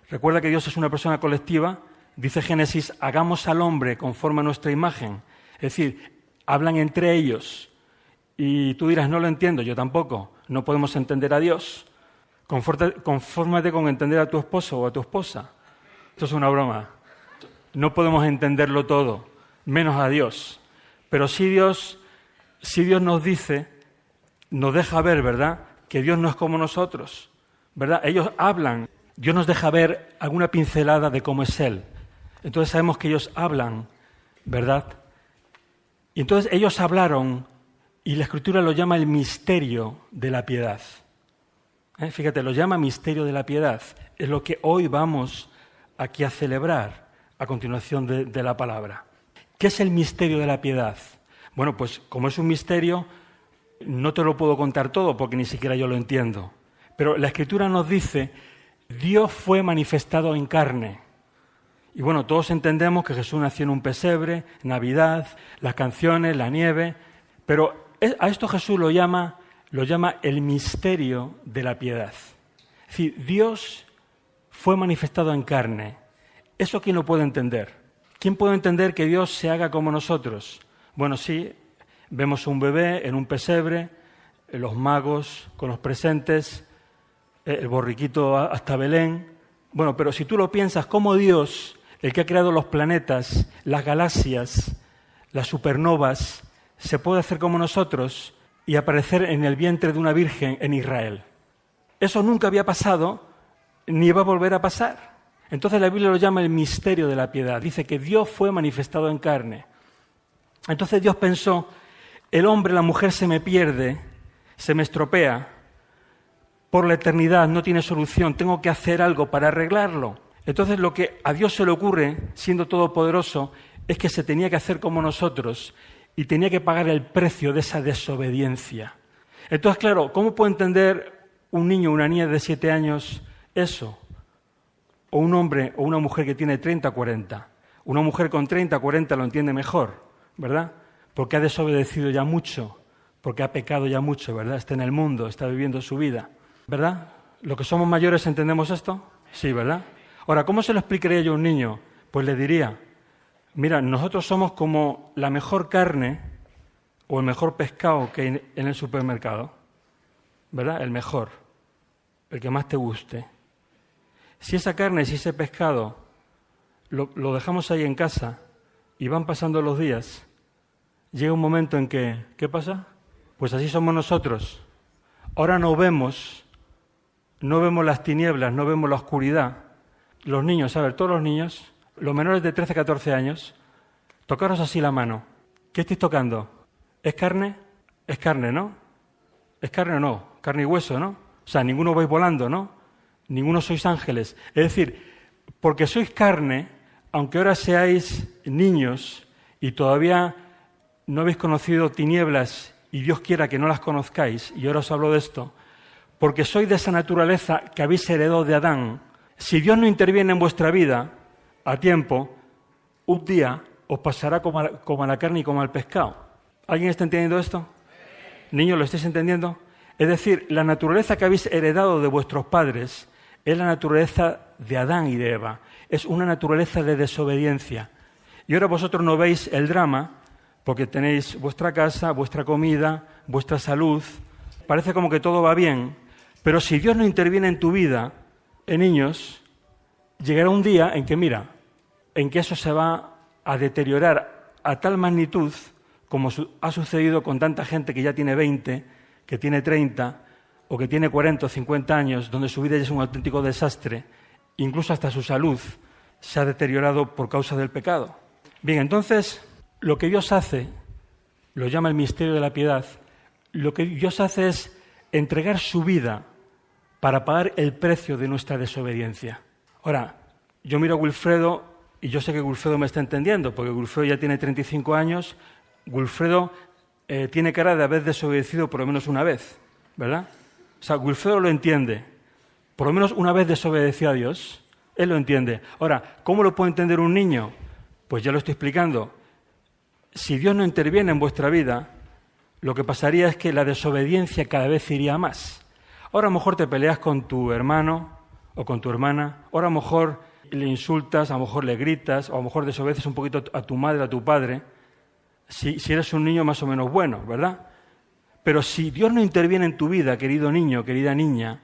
Recuerda que Dios es una persona colectiva, dice Génesis, hagamos al hombre conforme a nuestra imagen. Es decir, hablan entre ellos. Y tú dirás, no lo entiendo, yo tampoco, no podemos entender a Dios. Confórmate con entender a tu esposo o a tu esposa. Esto es una broma. No podemos entenderlo todo, menos a Dios. Pero si Dios nos dice, nos deja ver, ¿verdad?, que Dios no es como nosotros, ¿verdad? Ellos hablan, Dios nos deja ver alguna pincelada de cómo es Él. Entonces sabemos que ellos hablan, ¿verdad? Y entonces ellos hablaron y la Escritura lo llama el misterio de la piedad. Fíjate, lo llama misterio de la piedad. Es lo que hoy vamos aquí a celebrar a continuación de la palabra. ¿Qué es el misterio de la piedad? Bueno, pues como es un misterio, no te lo puedo contar todo porque ni siquiera yo lo entiendo. Pero la Escritura nos dice, Dios fue manifestado en carne. Y bueno, todos entendemos que Jesús nació en un pesebre, Navidad, las canciones, la nieve, pero a esto Jesús lo llama el misterio de la piedad. Es decir, Dios fue manifestado en carne. ¿Eso quién lo puede entender? ¿Quién puede entender que Dios se haga como nosotros? Bueno, sí, vemos un bebé en un pesebre, los magos con los presentes, el borriquito hasta Belén. Bueno, pero si tú lo piensas, ¿cómo Dios, el que ha creado los planetas, las galaxias, las supernovas, se puede hacer como nosotros y aparecer en el vientre de una virgen en Israel? Eso nunca había pasado, ni va a volver a pasar. Entonces la Biblia lo llama el misterio de la piedad. Dice que Dios fue manifestado en carne. Entonces Dios pensó, el hombre, la mujer se me pierde, se me estropea, por la eternidad no tiene solución, tengo que hacer algo para arreglarlo. Entonces lo que a Dios se le ocurre, siendo todopoderoso, es que se tenía que hacer como nosotros y tenía que pagar el precio de esa desobediencia. Entonces, claro, ¿cómo puede entender un niño o una niña de 7 años eso? O un hombre o una mujer que tiene 30 o 40. Una mujer con 30 o 40 lo entiende mejor, ¿verdad? Porque ha desobedecido ya mucho, porque ha pecado ya mucho, ¿verdad? Está en el mundo, está viviendo su vida, ¿verdad? ¿Los que somos mayores entendemos esto? Sí, ¿verdad? Ahora, ¿cómo se lo explicaría yo a un niño? Pues le diría, mira, nosotros somos como la mejor carne o el mejor pescado que hay en el supermercado, ¿verdad? El mejor, el que más te guste. Si esa carne, si ese pescado lo dejamos ahí en casa y van pasando los días, llega un momento en que, ¿qué pasa? Pues así somos nosotros. Ahora no vemos las tinieblas, no vemos la oscuridad. Los niños, a ver, todos los niños, los menores de 13 a 14 años, tocaros así la mano. ¿Qué estáis tocando? ¿Es carne? Es carne, ¿no? ¿Es carne o no? Carne y hueso, ¿no? O sea, ninguno vais volando, ¿no? Ninguno sois ángeles. Es decir, porque sois carne, aunque ahora seáis niños y todavía no habéis conocido tinieblas y Dios quiera que no las conozcáis, y ahora os hablo de esto, porque sois de esa naturaleza que habéis heredado de Adán, si Dios no interviene en vuestra vida a tiempo, un día os pasará como a la carne y como al pescado. ¿Alguien está entendiendo esto? Niños, ¿lo estáis entendiendo? Es decir, la naturaleza que habéis heredado de vuestros padres es la naturaleza de Adán y de Eva. Es una naturaleza de desobediencia. Y ahora vosotros no veis el drama porque tenéis vuestra casa, vuestra comida, vuestra salud. Parece como que todo va bien. Pero si Dios no interviene en tu vida, niños, llegará un día en que, mira, en que eso se va a deteriorar a tal magnitud como ha sucedido con tanta gente que ya tiene 20, que tiene 30 o que tiene 40 o 50 años, donde su vida ya es un auténtico desastre, incluso hasta su salud se ha deteriorado por causa del pecado. Bien, entonces, lo que Dios hace, lo llama el misterio de la piedad, lo que Dios hace es entregar su vida para pagar el precio de nuestra desobediencia. Ahora, yo miro a Wilfredo y yo sé que Wilfredo me está entendiendo, porque Wilfredo ya tiene 35 años, Wilfredo tiene cara de haber desobedecido por lo menos una vez, ¿verdad? O sea, Wilfredo lo entiende. Por lo menos una vez desobedeció a Dios, él lo entiende. Ahora, ¿cómo lo puede entender un niño? Pues ya lo estoy explicando. Si Dios no interviene en vuestra vida, lo que pasaría es que la desobediencia cada vez iría más. Ahora a lo mejor te peleas con tu hermano o con tu hermana, ahora a lo mejor le insultas, a lo mejor le gritas, o a lo mejor desobedeces un poquito a tu madre, a tu padre, si eres un niño más o menos bueno, ¿verdad? Pero si Dios no interviene en tu vida, querido niño, querida niña,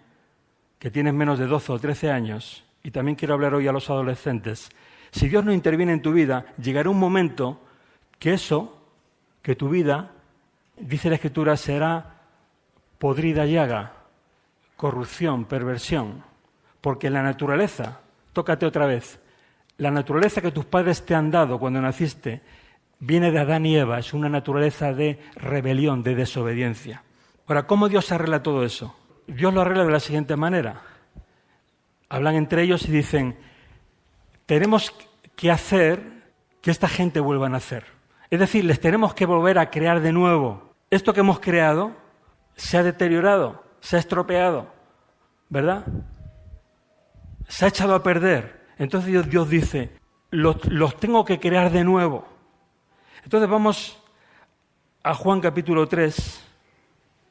que tienes menos de 12 o 13 años, y también quiero hablar hoy a los adolescentes, si Dios no interviene en tu vida, llegará un momento que tu vida, dice la Escritura, será podrida llaga, corrupción, perversión, porque la naturaleza, tócate otra vez, la naturaleza que tus padres te han dado cuando naciste viene de Adán y Eva, es una naturaleza de rebelión, de desobediencia. Ahora, ¿cómo Dios arregla todo eso? Dios lo arregla de la siguiente manera. Hablan entre ellos y dicen, tenemos que hacer que esta gente vuelva a nacer. Es decir, les tenemos que volver a crear de nuevo. Esto que hemos creado se ha deteriorado, se ha estropeado, ¿verdad? Se ha echado a perder. Entonces Dios dice, los tengo que crear de nuevo. Entonces vamos a Juan capítulo 3.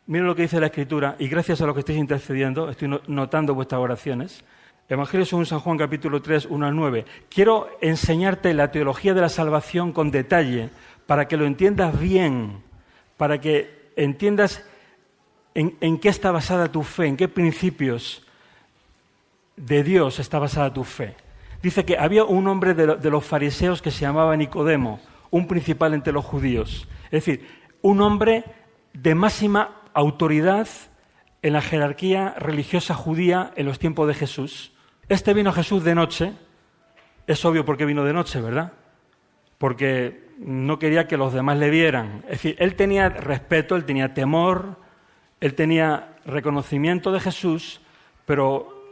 Miren lo que dice la Escritura, y gracias a lo que estáis intercediendo, estoy notando vuestras oraciones. Evangelio según San Juan capítulo 3, 1 al 9. Quiero enseñarte la teología de la salvación con detalle, para que lo entiendas bien, para que entiendas en qué está basada tu fe, en qué principios de Dios está basada tu fe. Dice que había un hombre de los fariseos que se llamaba Nicodemo, un principal entre los judíos. Es decir, un hombre de máxima autoridad en la jerarquía religiosa judía en los tiempos de Jesús. Este vino a Jesús de noche. Es obvio por qué vino de noche, ¿verdad? Porque no quería que los demás le vieran. Es decir, él tenía respeto, él tenía temor, él tenía reconocimiento de Jesús, pero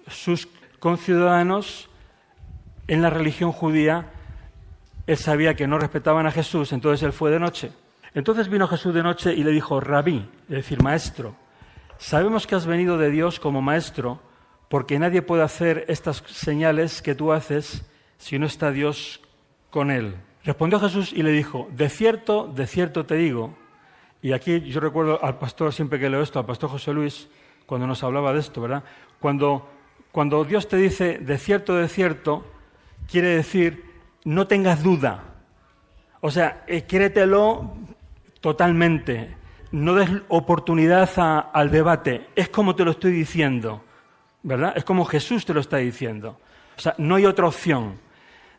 sus conciudadanos en la religión judía, él sabía que no respetaban a Jesús, entonces él fue de noche. Entonces vino Jesús de noche y le dijo, Rabí, es decir, maestro, sabemos que has venido de Dios como maestro, porque nadie puede hacer estas señales que tú haces si no está Dios con él. Respondió Jesús y le dijo, de cierto te digo, y aquí yo recuerdo al pastor, siempre que leo esto, al pastor José Luis, cuando nos hablaba de esto, ¿verdad? Cuando Dios te dice de cierto, quiere decir no tengas duda. O sea, créetelo totalmente. No des oportunidad al debate. Es como te lo estoy diciendo, ¿verdad? Es como Jesús te lo está diciendo. O sea, no hay otra opción.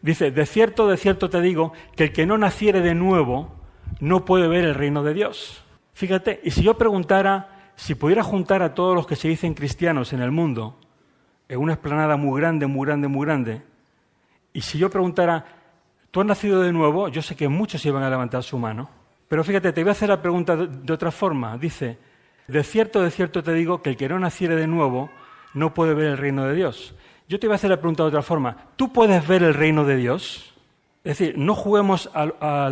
Dice, de cierto te digo que el que no naciere de nuevo no puede ver el reino de Dios. Fíjate, y si yo preguntara, si pudiera juntar a todos los que se dicen cristianos en el mundo, en una explanada muy grande, y si yo preguntara, ¿tú has nacido de nuevo? Yo sé que muchos iban a levantar su mano. Pero fíjate, te voy a hacer la pregunta de otra forma. Dice, de cierto te digo que el que no naciere de nuevo no puede ver el reino de Dios. Yo te voy a hacer la pregunta de otra forma. ¿Tú puedes ver el reino de Dios? Es decir, no juguemos a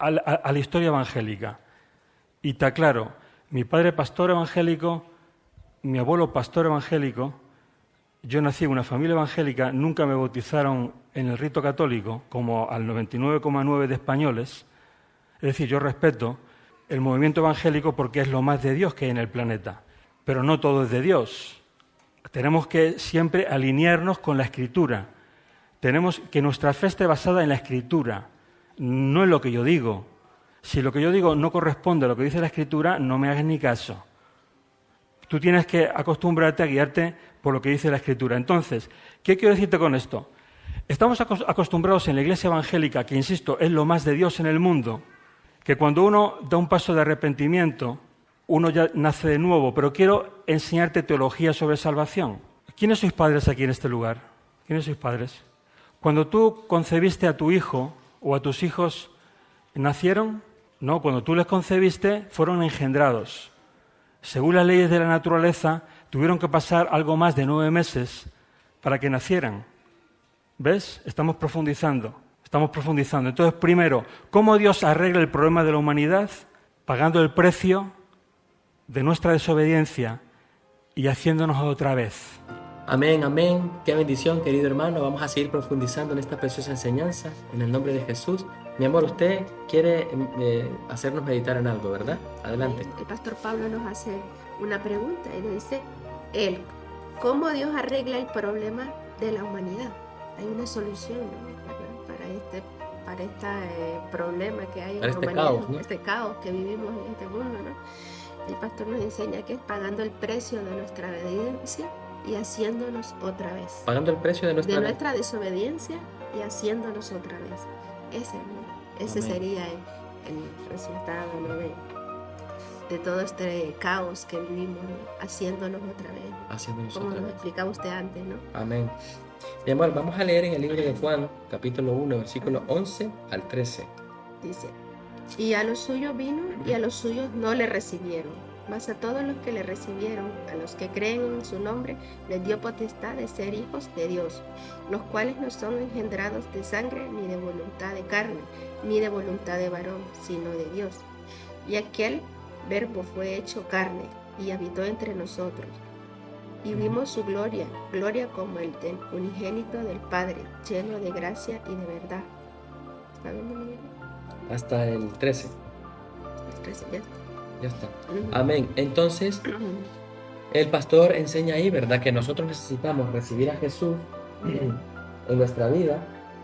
la historia evangélica. Y está claro, mi padre pastor evangélico, mi abuelo pastor evangélico, yo nací en una familia evangélica, nunca me bautizaron en el rito católico, como al 99,9% de españoles. Es decir, yo respeto el movimiento evangélico porque es lo más de Dios que hay en el planeta, pero no todo es de Dios. Tenemos que siempre alinearnos con la Escritura. Tenemos que nuestra fe esté basada en la Escritura, no en lo que yo digo. Si lo que yo digo no corresponde a lo que dice la Escritura, no me hagas ni caso. Tú tienes que acostumbrarte a guiarte por lo que dice la Escritura. Entonces, ¿qué quiero decirte con esto? Estamos acostumbrados en la Iglesia evangélica, que insisto, es lo más de Dios en el mundo, que cuando uno da un paso de arrepentimiento, uno ya nace de nuevo, pero quiero enseñarte teología sobre salvación. ¿Quiénes sois padres aquí en este lugar? ¿Quiénes sois padres? Cuando tú concebiste a tu hijo o a tus hijos, ¿nacieron? No, cuando tú les concebiste, fueron engendrados. Según las leyes de la naturaleza, tuvieron que pasar algo más de 9 meses para que nacieran. ¿Ves? Estamos profundizando. Entonces, primero, ¿cómo Dios arregla el problema de la humanidad? Pagando el precio de nuestra desobediencia y haciéndonos otra vez. Amén, amén. Qué bendición, querido hermano. Vamos a seguir profundizando en esta preciosa enseñanza en el nombre de Jesús. Mi amor, usted quiere hacernos meditar en algo, ¿verdad? Adelante. El pastor Pablo nos hace una pregunta y nos dice, ¿cómo Dios arregla el problema de la humanidad? Hay una solución, ¿no? para este problema que hay en la humanidad, caos, ¿no? Este caos que vivimos en este mundo, ¿no? El pastor nos enseña que es pagando el precio de nuestra obediencia y haciéndonos otra vez. Pagando el precio de nuestra desobediencia y haciéndonos otra vez. Ese Amén. sería el resultado, ¿no? de todo este caos que vivimos, ¿no? Haciéndonos otra vez. Como nos explicaba usted antes, ¿no? Amén. Mi amor, vamos a leer en el libro de Juan, capítulo 1, versículo 11 al 13. Dice, y a los suyos vino y a los suyos no le recibieron, mas a todos los que le recibieron, a los que creen en su nombre, les dio potestad de ser hijos de Dios, los cuales no son engendrados de sangre, ni de voluntad de carne, ni de voluntad de varón, sino de Dios. Y aquel Verbo fue hecho carne y habitó entre nosotros. Y vimos su gloria, gloria como el del unigénito del Padre, lleno de gracia y de verdad. ¿Está viendo mi vida? Hasta el 13. El 13, ya está. Ya está. Amén. Entonces, el pastor enseña ahí, ¿verdad? Que nosotros necesitamos recibir a Jesús en nuestra vida.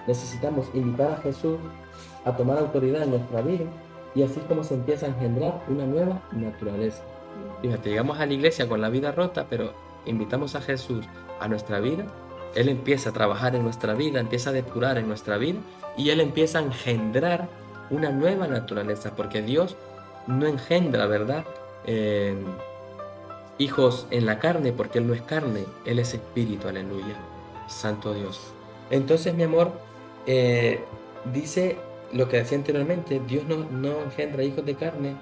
Necesitamos invitar a Jesús a tomar autoridad en nuestra vida. Y así es como se empieza a engendrar una nueva naturaleza. Fíjate, llegamos a la iglesia con la vida rota, pero invitamos a Jesús a nuestra vida. Él empieza a trabajar en nuestra vida, empieza a depurar en nuestra vida y Él empieza a engendrar una nueva naturaleza, porque Dios no engendra, ¿verdad? Hijos en la carne, porque Él no es carne, Él es espíritu, aleluya. Santo Dios. Entonces, mi amor, dice lo que decía anteriormente, Dios no engendra hijos de carne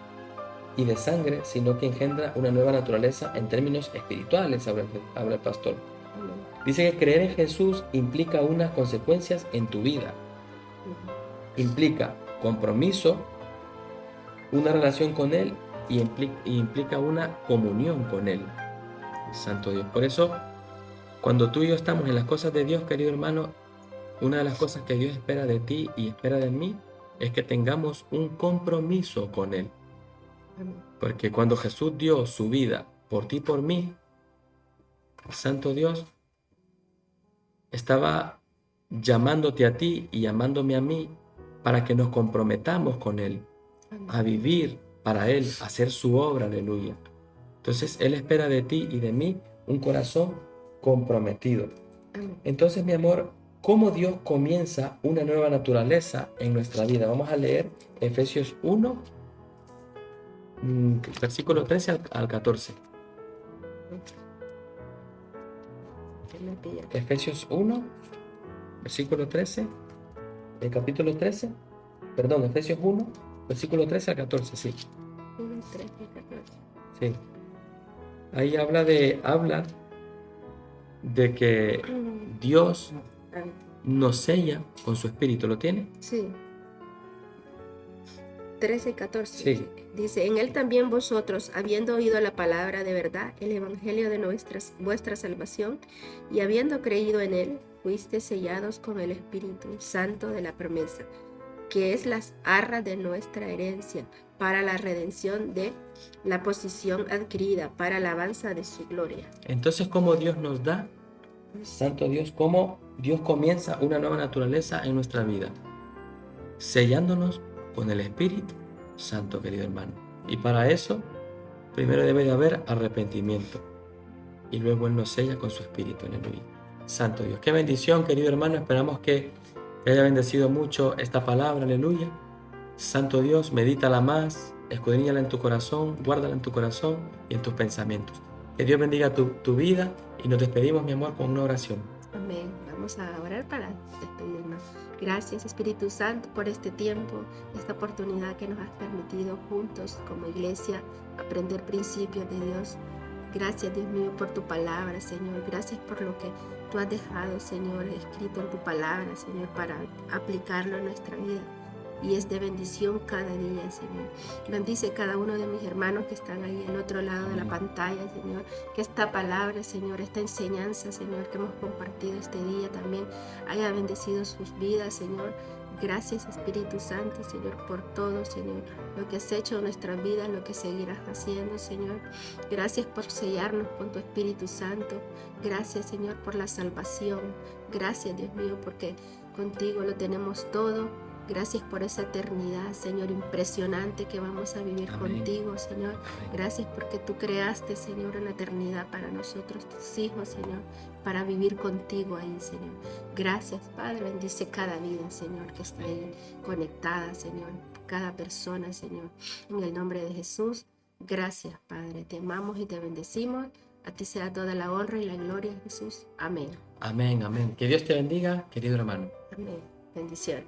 y de sangre, sino que engendra una nueva naturaleza en términos espirituales, habla el pastor. Dice que creer en Jesús implica unas consecuencias en tu vida. Implica compromiso, una relación con Él y implica una comunión con Él. Santo Dios. Por eso, cuando tú y yo estamos en las cosas de Dios, querido hermano, una de las cosas que Dios espera de ti y espera de mí es que tengamos un compromiso con Él. Porque cuando Jesús dio su vida por ti y por mí, Santo Dios estaba llamándote a ti y llamándome a mí para que nos comprometamos con Él, a vivir para Él, a hacer su obra, aleluya. Entonces Él espera de ti y de mí un corazón comprometido. Entonces, mi amor, ¿cómo Dios comienza una nueva naturaleza en nuestra vida? Vamos a leer Efesios 1, versículo 13 al 14. Efesios 1, versículo 13, el capítulo 13, perdón, Efesios 1, versículo 13 al 14, sí. 1, 13 y 14. Sí. Ahí habla de que Dios nos sella con su espíritu. ¿Lo tiene? Sí. 13 y 14. Sí. Dice, en Él también vosotros, habiendo oído la palabra de verdad, el evangelio de vuestra salvación, y habiendo creído en Él, fuiste sellados con el Espíritu Santo de la promesa, que es las arras de nuestra herencia, para la redención de la posesión adquirida, para la alabanza de su gloria. Entonces, ¿cómo Dios nos da? Santo Dios, ¿cómo Dios comienza una nueva naturaleza en nuestra vida? Sellándonos con el Espíritu Santo, querido hermano. Y para eso primero debe de haber arrepentimiento y luego Él nos sella con su Espíritu. Aleluya. Santo Dios, qué bendición, querido hermano. Esperamos que te haya bendecido mucho esta palabra. Aleluya. Santo Dios, medítala más, escudriñala en tu corazón, guárdala en tu corazón y en tus pensamientos. Que Dios bendiga tu vida y nos despedimos, mi amor, con una oración. Amén. Vamos a orar para despedirnos. Gracias, Espíritu Santo, por este tiempo, esta oportunidad que nos has permitido juntos como iglesia aprender principios de Dios. Gracias, Dios mío, por tu palabra, Señor. Gracias por lo que tú has dejado, Señor, escrito en tu palabra, Señor, para aplicarlo en nuestra vida. Y es de bendición cada día, Señor. Bendice cada uno de mis hermanos que están ahí al otro lado de la pantalla, Señor. Que esta palabra, Señor, esta enseñanza, Señor, que hemos compartido este día también haya bendecido sus vidas, Señor. Gracias, Espíritu Santo, Señor, por todo, Señor. Lo que has hecho en nuestra vida, lo que seguirás haciendo, Señor. Gracias por sellarnos con tu Espíritu Santo. Gracias, Señor, por la salvación. Gracias, Dios mío, porque contigo lo tenemos todo. Gracias por esa eternidad, Señor, impresionante que vamos a vivir contigo, Señor. Gracias porque tú creaste, Señor, una eternidad para nosotros, tus hijos, Señor, para vivir contigo ahí, Señor. Gracias, Padre. Bendice cada vida, Señor, que está ahí conectada, Señor. Cada persona, Señor. En el nombre de Jesús, gracias, Padre. Te amamos y te bendecimos. A ti sea toda la honra y la gloria, Jesús. Amén. Amén, amén. Que Dios te bendiga, querido hermano. Amén. Bendición.